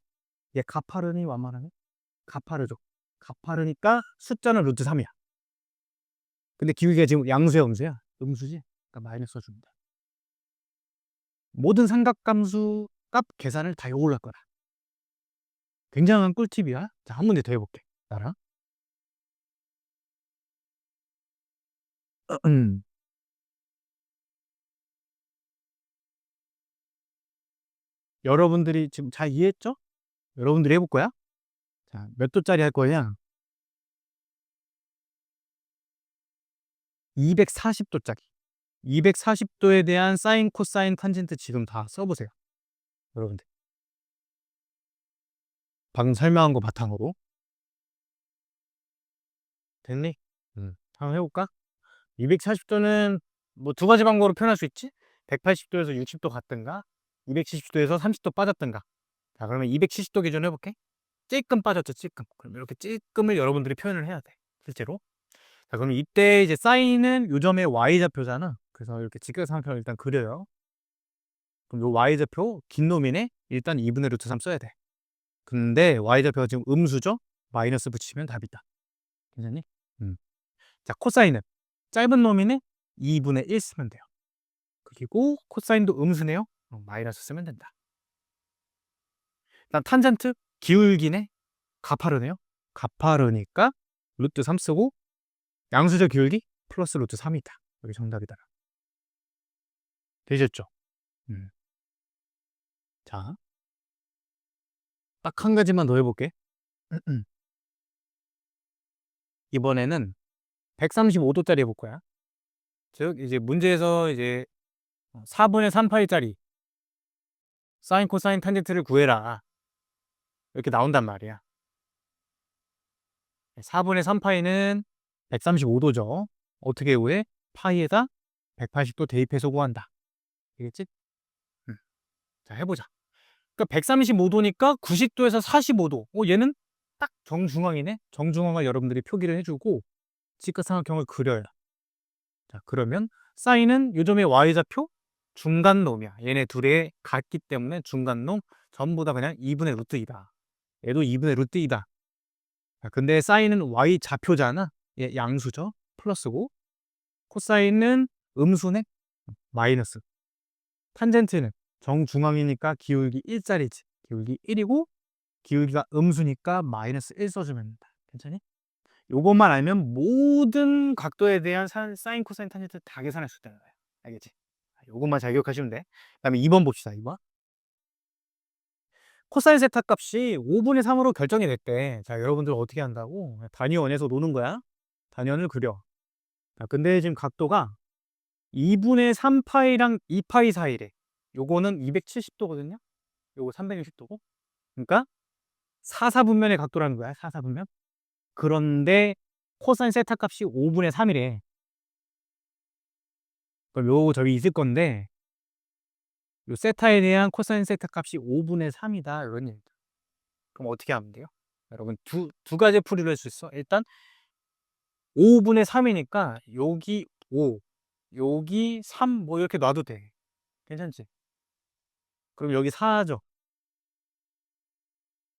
Speaker 1: 얘 가파르니 완만하네? 가파르죠. 가파르니까 숫자는 루트 3이야. 근데 기울기가 지금 양수야, 음수야? 음수지? 그러니까 마이너스 써주면 돼. 모든 삼각함수 값 계산을 다 요걸로 할 거라. 굉장한 꿀팁이야. 자, 한 문제 더 해볼게. 나랑. 여러분들이 지금 잘 이해했죠? 여러분들이 해볼 거야? 자, 몇 도짜리 할 거냐? 240도짜리. 240도에 대한 사인, 코사인, 탄젠트 지금 다 써보세요. 여러분들. 방금 설명한 거 바탕으로. 됐니? 한번 해볼까? 240도는 뭐 두 가지 방법으로 표현할 수 있지? 180도에서 60도 갔든가, 270도에서 30도 빠졌든가. 자, 그러면 270도 기준으로 해볼게. 찔끔 빠졌죠, 찔끔. 그럼 이렇게 찔끔을 여러분들이 표현을 해야 돼, 실제로. 자, 그럼 이때 이제 사인은 요점의 y좌표잖아. 그래서 이렇게 직각삼각형을 일단 그려요. 그럼 요 y좌표 긴 놈이네. 일단 2분의 루트 3 써야 돼. 근데 y좌표가 지금 음수죠? 마이너스 붙이면 답이다. 괜찮니? 자, 코사인은 짧은 놈이네. 2분의 1 쓰면 돼요. 그리고 코사인도 음수네요. 마이너스 쓰면 된다. 일단 탄젠트 기울기네. 가파르네요. 가파르니까 루트 3 쓰고 양수적 기울기 플러스 루트 3이다. 여기 정답이다. 되셨죠? 자, 딱 한 가지만 더 해볼게. 이번에는 135도짜리 해볼 거야. 즉 이제 문제에서 이제 4분의 3파이짜리 사인, 코사인, 탄젠트를 구해라. 이렇게 나온단 말이야. 4분의 3파이는 135도죠. 어떻게 구해? 파이에다 180도 대입해서 구한다. 알겠지? 자, 해보자. 그러니까 135도니까 90도에서 45도. 얘는 딱 정중앙이네. 정중앙을 여러분들이 표기를 해주고 직각삼각형을 그려요. 자, 그러면 사인은 요점의 y좌표 중간놈이야. 얘네 둘의 같기 때문에 중간놈 전부 다 그냥 2분의 루트 2다. 얘도 2분의 루트 2다. 자, 근데 사인은 y좌표잖아. 얘 양수죠. 플러스고 코사인은 음수네. 마이너스. 탄젠트는 정중앙이니까 기울기 1짜리지. 기울기 1이고 기울기가 음수니까 마이너스 1 써주면 된다. 괜찮니? 요것만 알면 모든 각도에 대한 사인, 코사인, 탄젠트 다 계산할 수 있다는 거야. 알겠지? 요것만 잘 기억하시면 돼. 그 다음에 2번 봅시다. 2번. 코사인 세타 값이 5분의 3으로 결정이 됐대. 자, 여러분들 어떻게 한다고? 단위원에서 노는 거야. 단위원을 그려. 자, 근데 지금 각도가 2분의 3파이랑 2파이 사이래. 요거는 270도거든요. 요거 360도고. 그러니까 4사분면의 각도라는 거야. 4사분면. 그런데 코사인 세타 값이 5분의 3이래. 그럼 요 저기 있을 건데 요 세타에 대한 코사인 세타 값이 5분의 3이다. 이런 얘기다. 그럼 어떻게 하면 돼요? 여러분 두 가지 풀이를 할 수 있어. 일단 5분의 3이니까 여기 5, 여기 3 뭐 이렇게 놔도 돼. 괜찮지? 그럼 여기 4죠.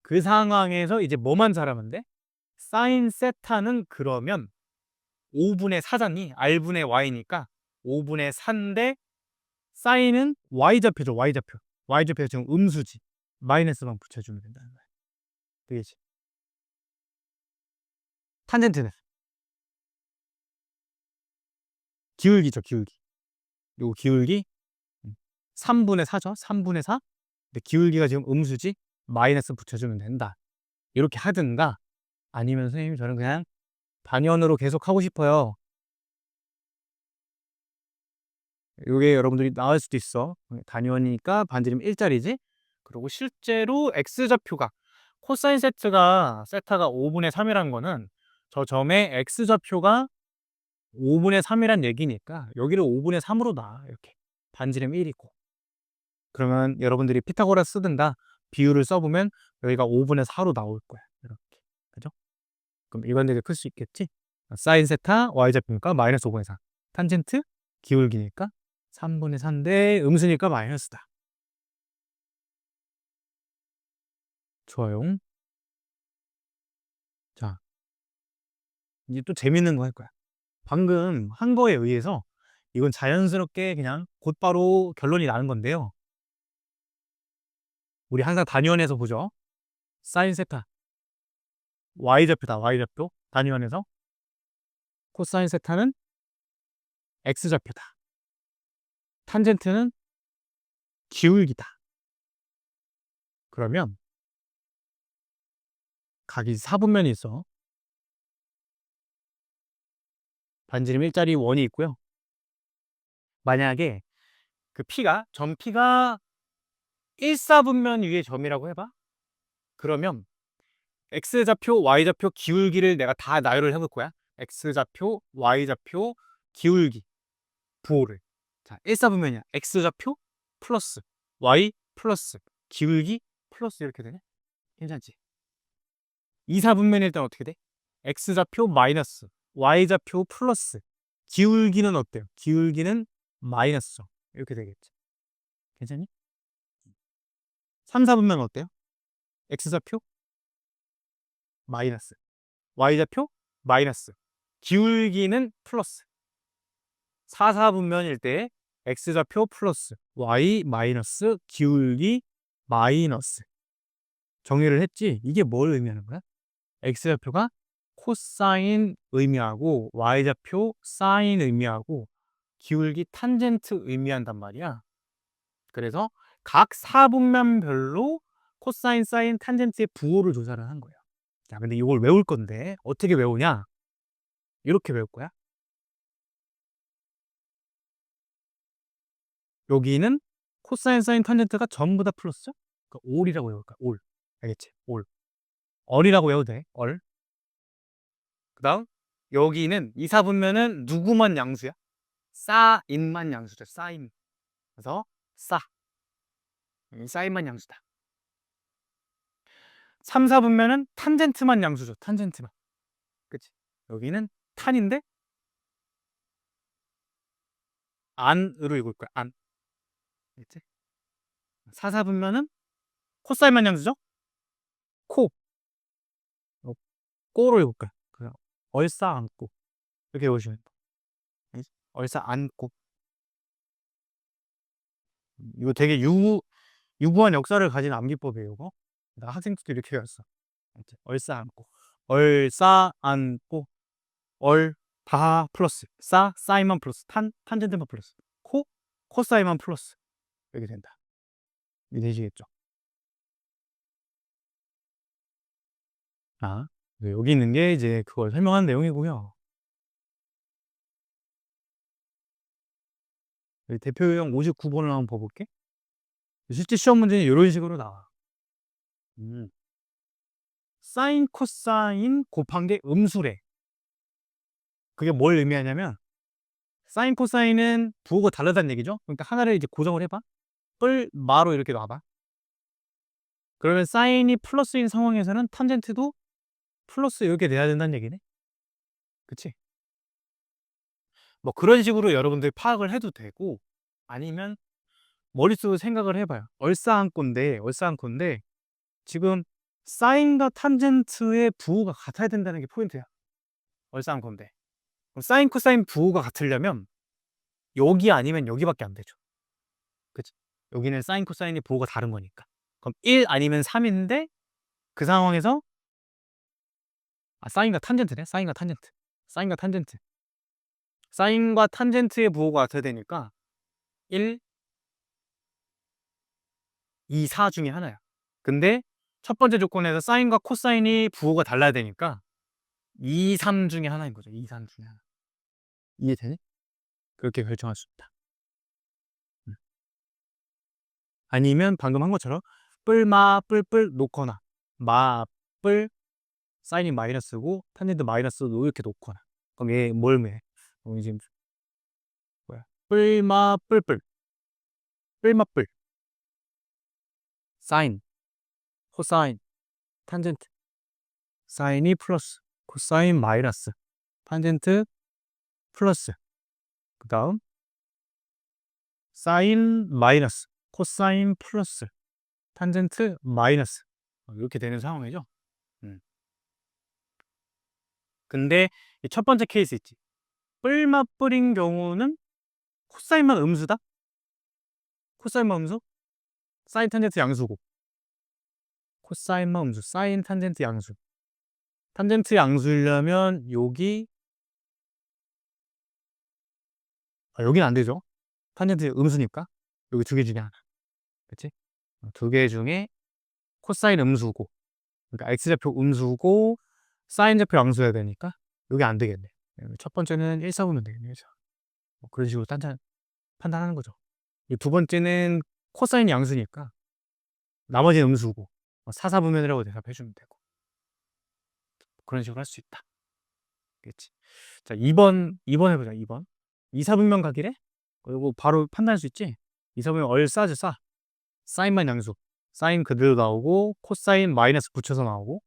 Speaker 1: 그 상황에서 이제 뭐만 잘하면 돼? 사인 세타는 그러면 5분의 4잖니? R분의 Y니까 5분의 4인데 사인은 Y좌표죠. Y좌표. Y좌표가 지금 음수지. 마이너스만 붙여주면 된다는 거야. 되겠지? 탄젠트는 기울기죠. 기울기. 요 기울기 3분의 4죠. 3분의 4. 근데 기울기가 지금 음수지. 마이너스 붙여주면 된다. 이렇게 하든가 아니면 선생님이 저는 그냥 단위원으로 계속 하고 싶어요. 이게 여러분들이 나올 수도 있어. 단위원이니까 반지름 1짜리지. 그리고 실제로 x좌표가 코사인 세타가 5분의 3이라는 거는 저 점의 x좌표가 5분의 3이란 얘기니까 여기를 5분의 3으로 놔. 이렇게 반지름 1이고. 그러면 여러분들이 피타고라스 쓰든가 비율을 써보면 여기가 5분의 4로 나올 거야. 이렇게. 그죠? 그럼 일반되게 풀 수 있겠지? 사인 세타 y좌표니까 마이너스 5분의 4. 탄젠트 기울기니까 3분의 4인데 음수니까 마이너스다. 좋아요. 자, 이제 또 재밌는 거 할 거야. 방금 한 거에 의해서 이건 자연스럽게 그냥 곧바로 결론이 나는 건데요. 우리 항상 단위원에서 보죠. 사인 세타 y좌표다. y좌표 단위원에서 코사인 세타는 x좌표다. 탄젠트는 기울기다. 그러면 각이 4분면이 있어. 반지름 일자리 원이 있고요. 만약에 그 점 P가 1사분면 위의 점이라고 해봐. 그러면 x좌표, y좌표 기울기를 내가 다 나열을 해볼 거야. x좌표, y좌표 기울기 부호를. 자, 1사분면이야. x좌표 플러스 y 플러스 기울기 플러스 이렇게 되네. 괜찮지? 2사분면일 땐 어떻게 돼? x좌표 마이너스 y좌표 플러스 기울기는 어때요? 기울기는 마이너스 이렇게 되겠지. 괜찮니? 3사분면 어때요? x좌표 마이너스 y좌표 마이너스 기울기는 플러스. 4사분면일 때 x좌표 플러스 y 마이너스 기울기 마이너스. 정리를 했지? 이게 뭘 의미하는 거야? x좌표가 코사인 의미하고 y좌표 사인 의미하고 기울기 탄젠트 의미한단 말이야. 그래서 각 사분면별로 코사인, 사인, 탄젠트의 부호를 조사를 한 거예요. 자, 근데 이걸 외울 건데 어떻게 외우냐? 이렇게 외울 거야. 여기는 코사인, 사인, 탄젠트가 전부 다 플러스. 그러니까 올이라고 외울 거야. 올. 알겠지? 올. 얼이라고 외워도 돼. 얼. 그다음 여기는 이사분면은 누구만 양수야? 사인만 양수죠. 사인. 그래서 사인만 양수다. 3, 4분면은 탄젠트만 양수죠. 탄젠트만. 그치? 여기는 탄인데 안으로 읽을 거야. 안. 그치? 4, 4분면은 코사인만 양수죠. 코. 꼬로 읽을 거야. 그냥 얼싸안고 이렇게 보시면 얼싸안고. 이거 되게 유구한 역사를 가진 암기법이에요. 이거. 나 학생 때도 이렇게 배웠어. 얼싸안고. 얼싸안고. 얼다 플러스 사인만 플러스 탄젠트만 플러스 코사인만 플러스 이렇게 된다. 이해 되시겠죠? 아, 네, 여기 있는 게 이제 그걸 설명하는 내용이고요. 대표 유형 59번을 한번 봐볼게. 실제 시험 문제는 이런 식으로 나와. 사인, 코사인 곱한 게 음수래. 그게 뭘 의미하냐면 사인, 코사인은 부호가 다르다는 얘기죠. 그러니까 하나를 이제 고정을 해봐. 뿔, 마로 이렇게 놔봐. 그러면 사인이 플러스인 상황에서는 탄젠트도 플러스 이렇게 돼야 된다는 얘기네. 그치? 뭐 그런 식으로 여러분들 파악을 해도 되고 아니면 머릿속으로 생각을 해봐요. 얼싸안고인데 지금 사인과 탄젠트의 부호가 같아야 된다는 게 포인트야. 얼싸안고인데 그럼 사인, 코사인 부호가 같으려면 여기 아니면 여기밖에 안 되죠. 그치? 여기는 사인, 코사인이 부호가 다른 거니까. 그럼 1 아니면 3인데 그 상황에서 사인과 탄젠트네. 사인과 탄젠트의 부호가 같아야 되니까 1, 2, 4 중에 하나야. 근데 첫 번째 조건에서 사인과 코사인이 부호가 달라야 되니까 2, 3 중에 하나인 거죠. 2, 3 중에 하나. 이해되니? 그렇게 결정할 수 있다. 아니면 방금 한 것처럼 뿔마 뿔뿔 놓거나 마뿔 사인이 마이너스고 탄젠트 마이너스도 이렇게 놓거나 그럼 얘 뭘 매? 그럼 이제 뭐야? 뿔마 뿔뿔 뿔마뿔 사인 코사인 탄젠트 사인이 플러스 코사인 마이너스 탄젠트 플러스 그 다음 사인 마이너스 코사인 플러스 탄젠트 마이너스 이렇게 되는 상황이죠. 근데 첫 번째 케이스 있지. 뿔맛뿔인 경우는 코사인만 음수다? 코사인만 음수? 사인 탄젠트 양수고. 코사인만 음수, 사인 탄젠트 양수. 탄젠트 양수이려면 여기 여긴 안 되죠. 탄젠트 음수니까. 여기 두 개 중에 하나. 그치? 두 개 중에 코사인 음수고, 그러니까 x좌표 음수고 사인좌표 양수여야 되니까 여기 안 되겠네. 첫 번째는 1, 4보면 되겠네. 그런 식으로 판단하는 거죠. 두 번째는 코사인 양수니까 나머지는 음수고 4, 4분면이라고 대답해주면 되고, 그런 식으로 할 수 있다. 그치? 자, 2번 해보자. 2번 2, 4분면 각이래? 이거 바로 판단할 수 있지? 2, 4분면 얼싸죠, 싸. 사인만 양수, 사인 그대로 나오고 코사인 마이너스 붙여서 나오고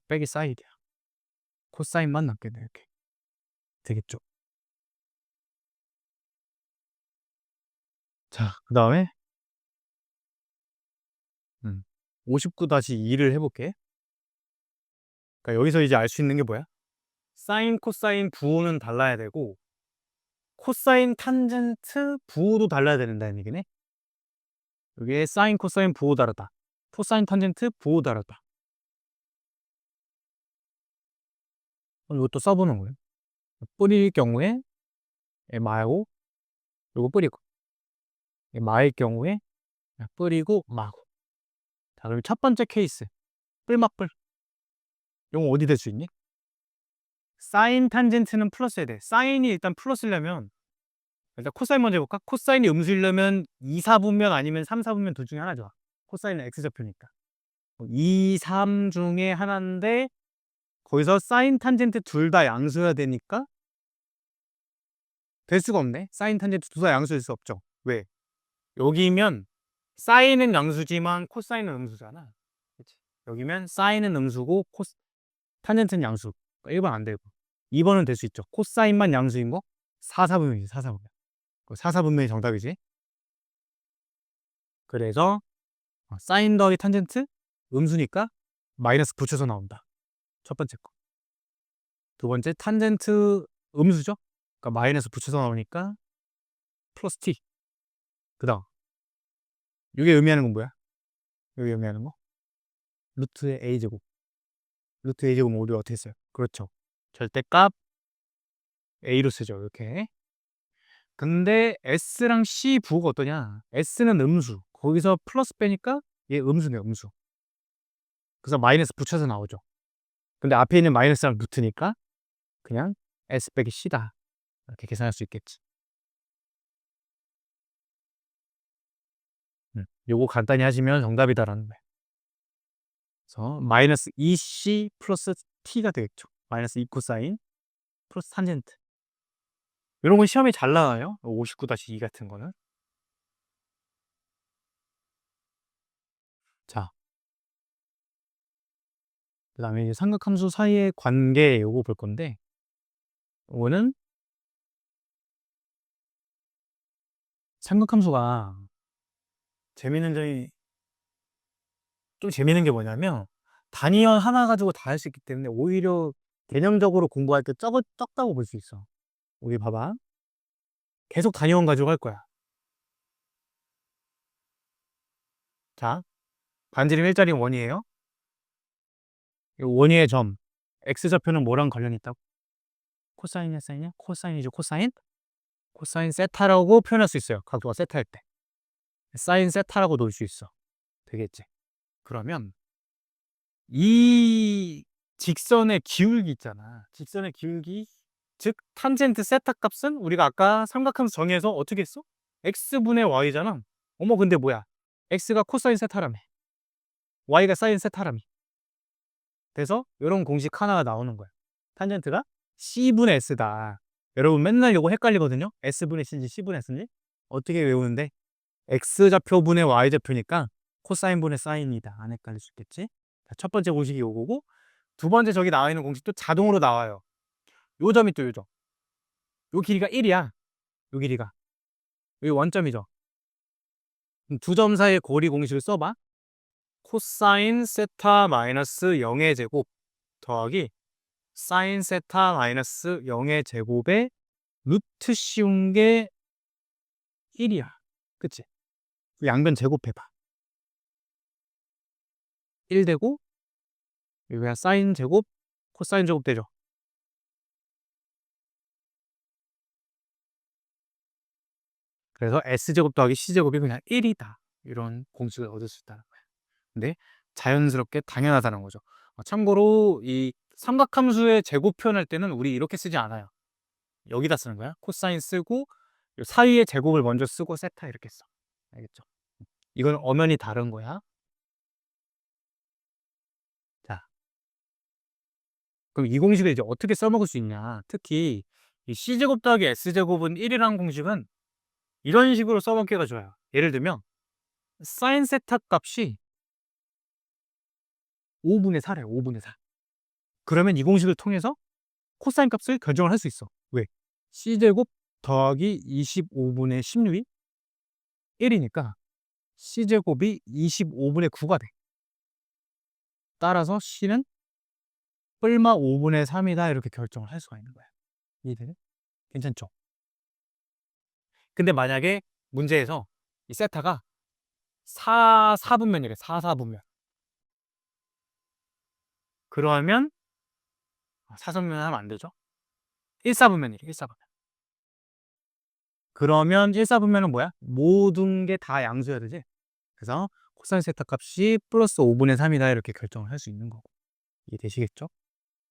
Speaker 1: 빼기 사인이야. 코사인만 남겠네. 이렇게 되겠죠. 자, 그 다음에 59-2를 해볼게. 그러니까 여기서 이제 알 수 있는 게 뭐야? 사인, 코사인 부호는 달라야 되고 코사인 탄젠트 부호도 달라야 된다는 얘기네. 여기에 사인, 코사인 부호 다르다. 코사인 탄젠트 부호 다르다. 이것도 써보는 거예요. 뿌릴 경우에 마고, 요거 뿌리고, 마일 경우에 뿌리고 마고. 자, 그럼 첫 번째 케이스 뿔맛뿔. 이거 어디 될 수 있니? 사인 탄젠트는 플러스해야 돼. 사인이 일단 플러스려면 일단 코사인 먼저 해볼까? 코사인이 음수이려면 2, 4분면 아니면 3, 4분면 둘 중에 하나죠. 코사인은 x좌표니까 2, 3 중에 하나인데 거기서 사인 탄젠트 둘 다 양수여야 되니까 될 수가 없네. 사인 탄젠트 둘 다 양수일 수 없죠. 왜? 여기면 사인은 양수지만 코사인은 음수잖아. 그치? 여기면 사인은 음수고 탄젠트는 양수. 1번 안 되고 2번은 될 수 있죠. 코사인만 양수인 거 4, 4분면이지. 4, 4분면. 4, 4분면이 정답이지. 그래서 사인 더하기 탄젠트 음수니까 마이너스 붙여서 나온다. 첫 번째 거. 두 번째 탄젠트 음수죠. 그러니까 마이너스 붙여서 나오니까 플러스 t. 그 다음 이게 의미하는 건 뭐야? 이게 의미하는 거? 루트의 a제곱. 루트 a제곱 우리 어떻게 써요? 그렇죠. 절대값 a로 쓰죠. 이렇게. 근데 s랑 c 부호가 어떠냐? s는 음수. 거기서 플러스 빼니까 얘 음수네, 음수. 그래서 마이너스 붙여서 나오죠. 근데 앞에 있는 마이너스랑 루트니까 그냥 s 빼기 c다. 이렇게 계산할 수 있겠지. 요거 간단히 하시면 정답이다라는 거예요. 그래서 마이너스 2c 플러스 t가 되겠죠. 마이너스 2 코사인 플러스 탄젠트. 이런 건 시험에 잘 나와요. 59-2 같은 거는. 자, 그 다음에 이제 삼각함수 사이의 관계 요거 볼 건데, 요거는 삼각함수가 재밌는 점이, 좀 재밌는 게 뭐냐면 단위원 하나 가지고 다 할 수 있기 때문에 오히려 개념적으로 공부할 때 적다고 볼 수 있어. 여기 봐봐. 계속 단위원 가지고 할 거야. 자, 반지름 1자리 원이에요. 이 원위의 점 x좌표는 뭐랑 관련이 있다고? 코사인이냐 사인이냐? 코사인이죠. 코사인? 코사인 세타라고 표현할 수 있어요. 각도가 세타일 때. 사인 세타라고 놓을 수 있어. 되겠지? 그러면 이 직선의 기울기 있잖아. 직선의 기울기, 즉 탄젠트 세타 값은 우리가 아까 삼각함수 정의해서 어떻게 했어? x분의 y잖아. 어머, 근데 뭐야? x가 코사인 세타라며, y가 사인 세타라며. 그래서 이런 공식 하나가 나오는 거야. 탄젠트가 c분의 s다. 여러분 맨날 이거 헷갈리거든요. s분의 c인지 c분의 s인지. 어떻게 외우는데? x좌표분의 y좌표니까 코사인분의 사인이다. 안 헷갈릴 수 있겠지? 자, 첫 번째 공식이 요거고, 두 번째 저기 나와 있는 공식도 자동으로 나와요. 요 점이 또 요점. 요 길이가 1이야. 요 길이가. 여기 원점이죠. 두 점 사이의 고리 공식을 써봐. 코사인 세타 마이너스 0의 제곱 더하기 사인 세타 마이너스 0의 제곱의 루트 씌운 게 1이야. 그치? 양변 제곱해봐. 1 되고, 여기가 사인 제곱, 코사인 제곱 되죠? 그래서 S제곱 더하기 C제곱이 그냥 1이다. 이런 공식을 얻을 수 있다는 거야. 근데 자연스럽게 당연하다는 거죠. 참고로 이 삼각함수의 제곱 표현할 때는 우리 이렇게 쓰지 않아요. 여기다 쓰는 거야. 코사인 쓰고 사이의 제곱을 먼저 쓰고 세타 이렇게 써. 알겠죠? 이건 엄연히 다른 거야. 자, 그럼 이 공식을 이제 어떻게 써먹을 수 있냐? 특히 이 C제곱 더하기 S제곱은 1이라는 공식은 이런 식으로 써먹기가 좋아요. 예를 들면 사인 세타 값이 5분의 4래. 5분의 4. 그러면 이 공식을 통해서 코사인 값을 결정을 할 수 있어. 왜? C제곱 더하기 25분의 16이 1이니까 C제곱이 25분의 9가 돼. 따라서 C는 뿔마 5분의 3이다 이렇게 결정을 할 수가 있는 거야. 이해되네? 괜찮죠? 근데 만약에 문제에서 이 세타가 4분면이래. 4분면. 그러면 4분면 하면 안 되죠? 1사분면이래. 1사분면. 그러면 1사분면은 뭐야? 모든 게 다 양수여야 되지? 그래서 코사인 세타 값이 플러스 5분의 3이다 이렇게 결정을 할 수 있는 거고. 이해되시겠죠?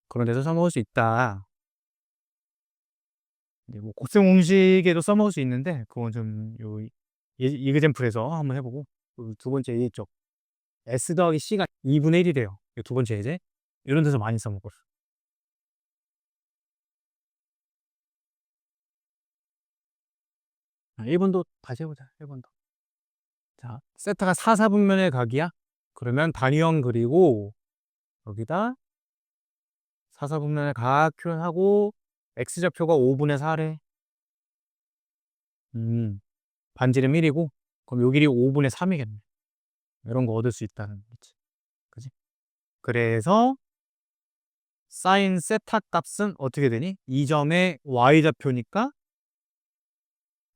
Speaker 1: 그런 데서 써먹을 수 있다. 뭐 곱셈 공식에도 써먹을 수 있는데 그건 좀 이그젠플에서 한번 해보고 두 번째 예쪽 S 더하기 C가 2분의 1이래요. 두 번째 예제 이런 데서 많이 써먹었어. 1번도 다시 해보자. 1번도. 자, 세타가 4분면의 각이야. 그러면 단위형 그리고 여기다 4분면의 각 표현하고 X좌표가 5분의 4래. 반지름 1이고 그럼 요 길이 5분의 3이겠네. 이런 거 얻을 수 있다는 거지. 그지? 그래서 사인 세타 값은 어떻게 되니? 이 점의 y좌표니까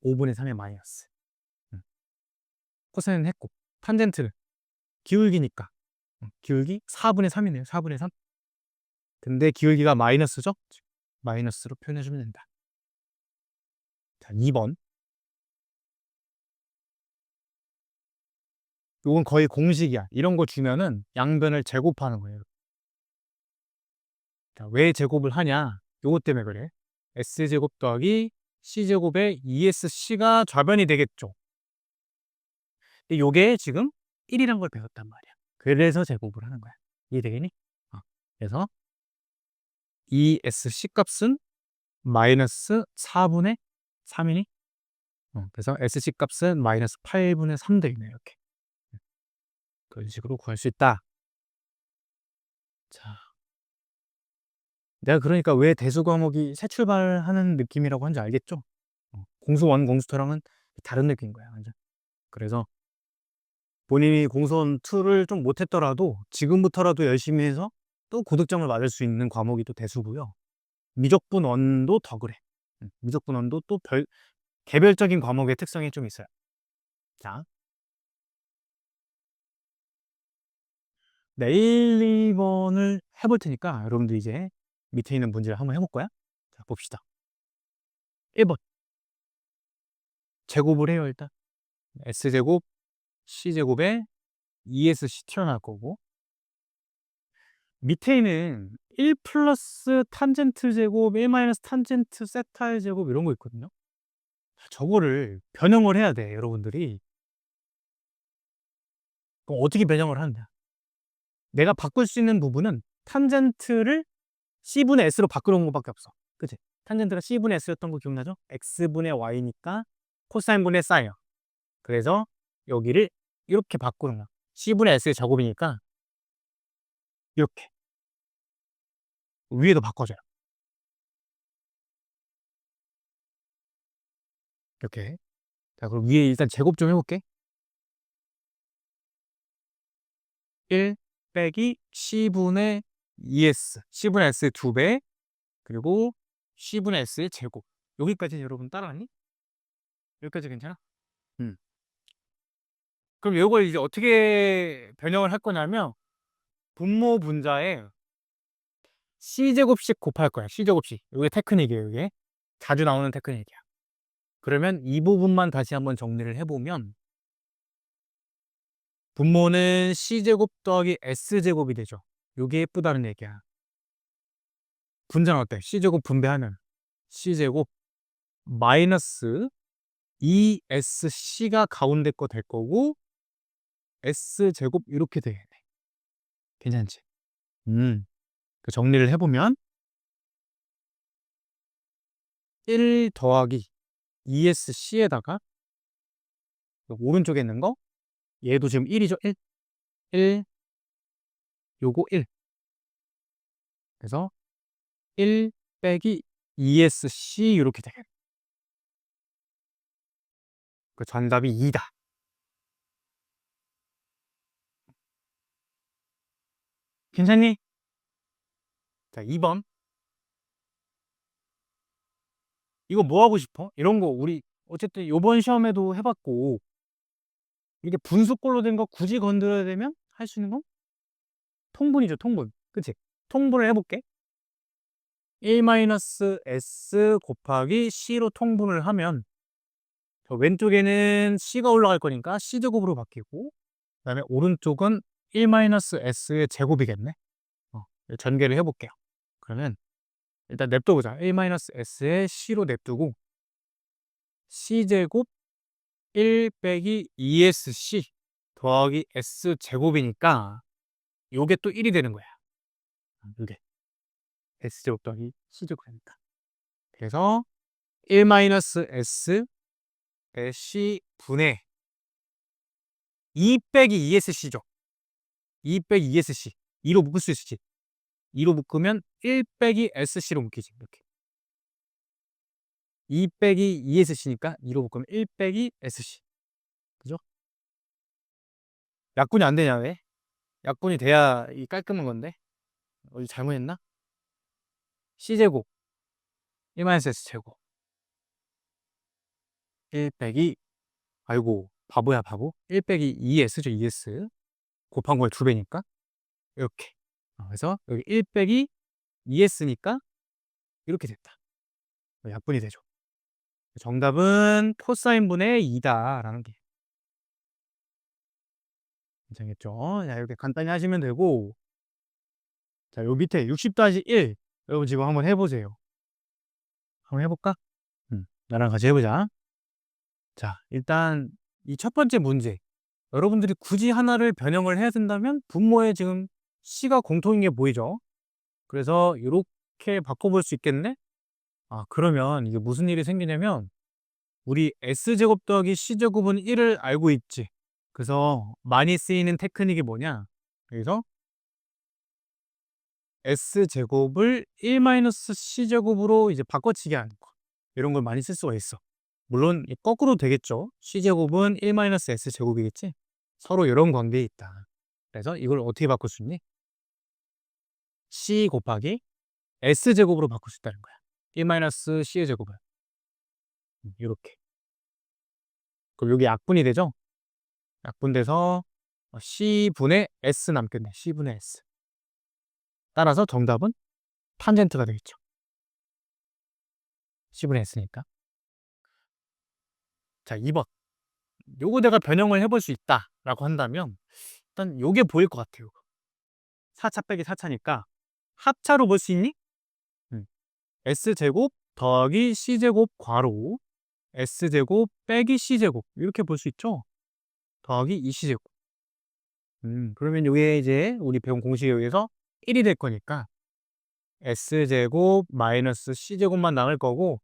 Speaker 1: 5분의 3의 마이너스. 코사인은 했고 탄젠트는 기울기니까 기울기 4분의 3이네요. 4분의 3. 근데 기울기가 마이너스죠? 마이너스로 표현해주면 된다. 자, 2번. 이건 거의 공식이야. 이런 거 주면은 양변을 제곱하는 거예요. 자, 왜 제곱을 하냐? 요것 때문에 그래. S제곱 더하기 C제곱의 ESC가 좌변이 되겠죠. 근데 요게 지금 1이란 걸 배웠단 말이야. 그래서 제곱을 하는 거야. 이해되겠니? 그래서 ESC 값은 마이너스 4분의 3이니? 그래서 SC 값은 마이너스 8분의 3 되겠네, 이렇게. 그런 식으로 구할 수 있다. 자, 내가 그러니까 왜 대수 과목이 새 출발하는 느낌이라고 하는지 알겠죠? 공수 1, 공수 2랑은 다른 느낌인 거야, 완전. 그래서 본인이 공수원 2를 좀 못했더라도 지금부터라도 열심히 해서 또 고득점을 맞을 수 있는 과목이 또 대수고요. 미적분 원도 더 그래. 미적분 원도 또 개별적인 과목의 특성이 좀 있어요. 자, 네, 1, 2번을 해볼 테니까 여러분들 이제 밑에 있는 문제를 한번 해볼 거야. 자, 봅시다. 1번. 제곱을 해요, 일단. S제곱, C제곱에 ESC 튀어나올 거고. 밑에는 1 플러스 탄젠트 제곱, 1 마이너스 탄젠트 세타의 제곱 이런 거 있거든요. 저거를 변형을 해야 돼, 여러분들이. 그럼 어떻게 변형을 하느냐? 내가 바꿀 수 있는 부분은 탄젠트를 C분의 S로 바꾸는 것밖에 없어. 그치? 탄젠트가 C분의 S였던 거 기억나죠? X분의 Y니까 코사인분의 사인. 그래서 여기를 이렇게 바꾸는 거야. C분의 S의 제곱이니까 이렇게 위에도 바꿔줘요. 이렇게. 자, 그럼 위에 일단 제곱 좀 해볼게. 1 빼기 C분의 ES. C분의 S의 2배. 그리고 C분의 S의 제곱. 여기까지 여러분 따라왔니? 여기까지 괜찮아? 음. 그럼 요걸 이제 어떻게 변형을 할 거냐면 분모 분자에 C제곱씩 곱할 거야. C제곱씩. 요게 테크닉이에요, 이게. 자주 나오는 테크닉이야. 그러면 이 부분만 다시 한번 정리를 해보면 분모는 C제곱 더하기 S제곱이 되죠. 요게 예쁘다는 얘기야. 분자는 어때? C제곱 분배하면 C제곱 마이너스 2SC가 가운데 거 될 거고 S제곱 이렇게 되겠네. 괜찮지? 그 정리를 해보면 1 더하기 2SC에다가 오른쪽에 있는 거 얘도 지금 1이죠? 1 요거 1 그래서 1 빼기 2SC 이렇게 되겠네. 그 정답이 2다. 괜찮니? 자, 2번. 이거 뭐 하고 싶어? 이런 거 우리 어쨌든 요번 시험에도 해봤고 이게 분수꼴로 된 거 굳이 건드려야 되면 할 수 있는 건 통분이죠, 통분. 그치? 통분을 해볼게. 1-S 곱하기 C로 통분을 하면 저 왼쪽에는 C가 올라갈 거니까 C제곱으로 바뀌고 그 다음에 오른쪽은 1-S의 제곱이겠네. 전개를 해볼게요. 그러면 일단 냅둬보자. 1-S의 C로 냅두고 C제곱 1 빼기 2SC 더하기 S제곱이니까 요게 또 1이 되는 거야. 요게 S제곱 더하기 C제곱이니까. 그래서 1-S의 C분의 2 빼기 2SC죠. 2 빼기 2SC. 2로 묶을 수 있지. 2로 묶으면 1 빼기 SC로 묶이지. 이렇게. 2 빼기 2SC니까 2로 묶으면 1 빼기 SC. 그죠? 약분이 안 되냐, 왜? 약분이 돼야 이 깔끔한 건데. 어디 잘못했나? C제곱 1-S제곱 1 빼기 아이고 바보야 바보 1 빼기 2S죠 2S 곱한 거에 2배니까 이렇게 그래서 여기 1 빼기 2S니까 이렇게 됐다. 약분이 되죠. 정답은 코사인분의 2다 라는 게 괜찮겠죠? 자, 이렇게 간단히 하시면 되고 자, 요 밑에 60-1 여러분 지금 한번 해보세요. 한번 해볼까? 나랑 같이 해보자. 자, 일단 이 첫 번째 문제 여러분들이 굳이 하나를 변형을 해야 된다면 분모에 지금 C가 공통인 게 보이죠? 그래서 이렇게 바꿔볼 수 있겠네? 그러면 이게 무슨 일이 생기냐면 우리 S제곱 더하기 C제곱은 1을 알고 있지. 그래서 많이 쓰이는 테크닉이 뭐냐? 그래서 S제곱을 1-C제곱으로 이제 바꿔치기 하는 거. 이런 걸 많이 쓸 수가 있어. 물론 거꾸로 되겠죠. C제곱은 1-S제곱이겠지. 서로 이런 관계에 있다. 그래서 이걸 어떻게 바꿀 수 있니? C 곱하기 S제곱으로 바꿀 수 있다는 거야. 1-C의 제곱을. 이렇게. 그럼 여기 약분이 되죠? 약분돼서 C분의 S 남겠네. C분의 S. 따라서 정답은 탄젠트가 되겠죠. C분의 S니까. 자, 2번. 요거 내가 변형을 해볼 수 있다라고 한다면 일단 요게 보일 것 같아요. 4차 빼기 4차니까 합차로 볼 수 있니? S제곱 더하기 C제곱 괄호 S제곱 빼기 C제곱 이렇게 볼 수 있죠? 더하기 2C제곱. 그러면 요게 이제 우리 배운 공식에 의해서 1이 될 거니까 S제곱 마이너스 C제곱만 남을 거고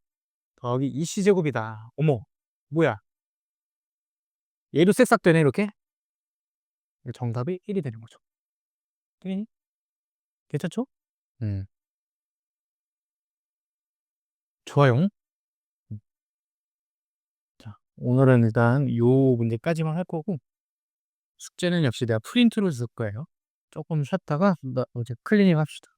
Speaker 1: 더하기 2C제곱이다. 어머, 뭐야? 얘도 쓱싹되네 이렇게? 정답이 1이 되는 거죠. 네? 괜찮죠? 좋아요. 자, 오늘은 일단 요 문제까지만 할 거고 숙제는 역시 내가 프린트로 쓸 거예요. 조금 쉬었다가 이제 클리닉 합시다.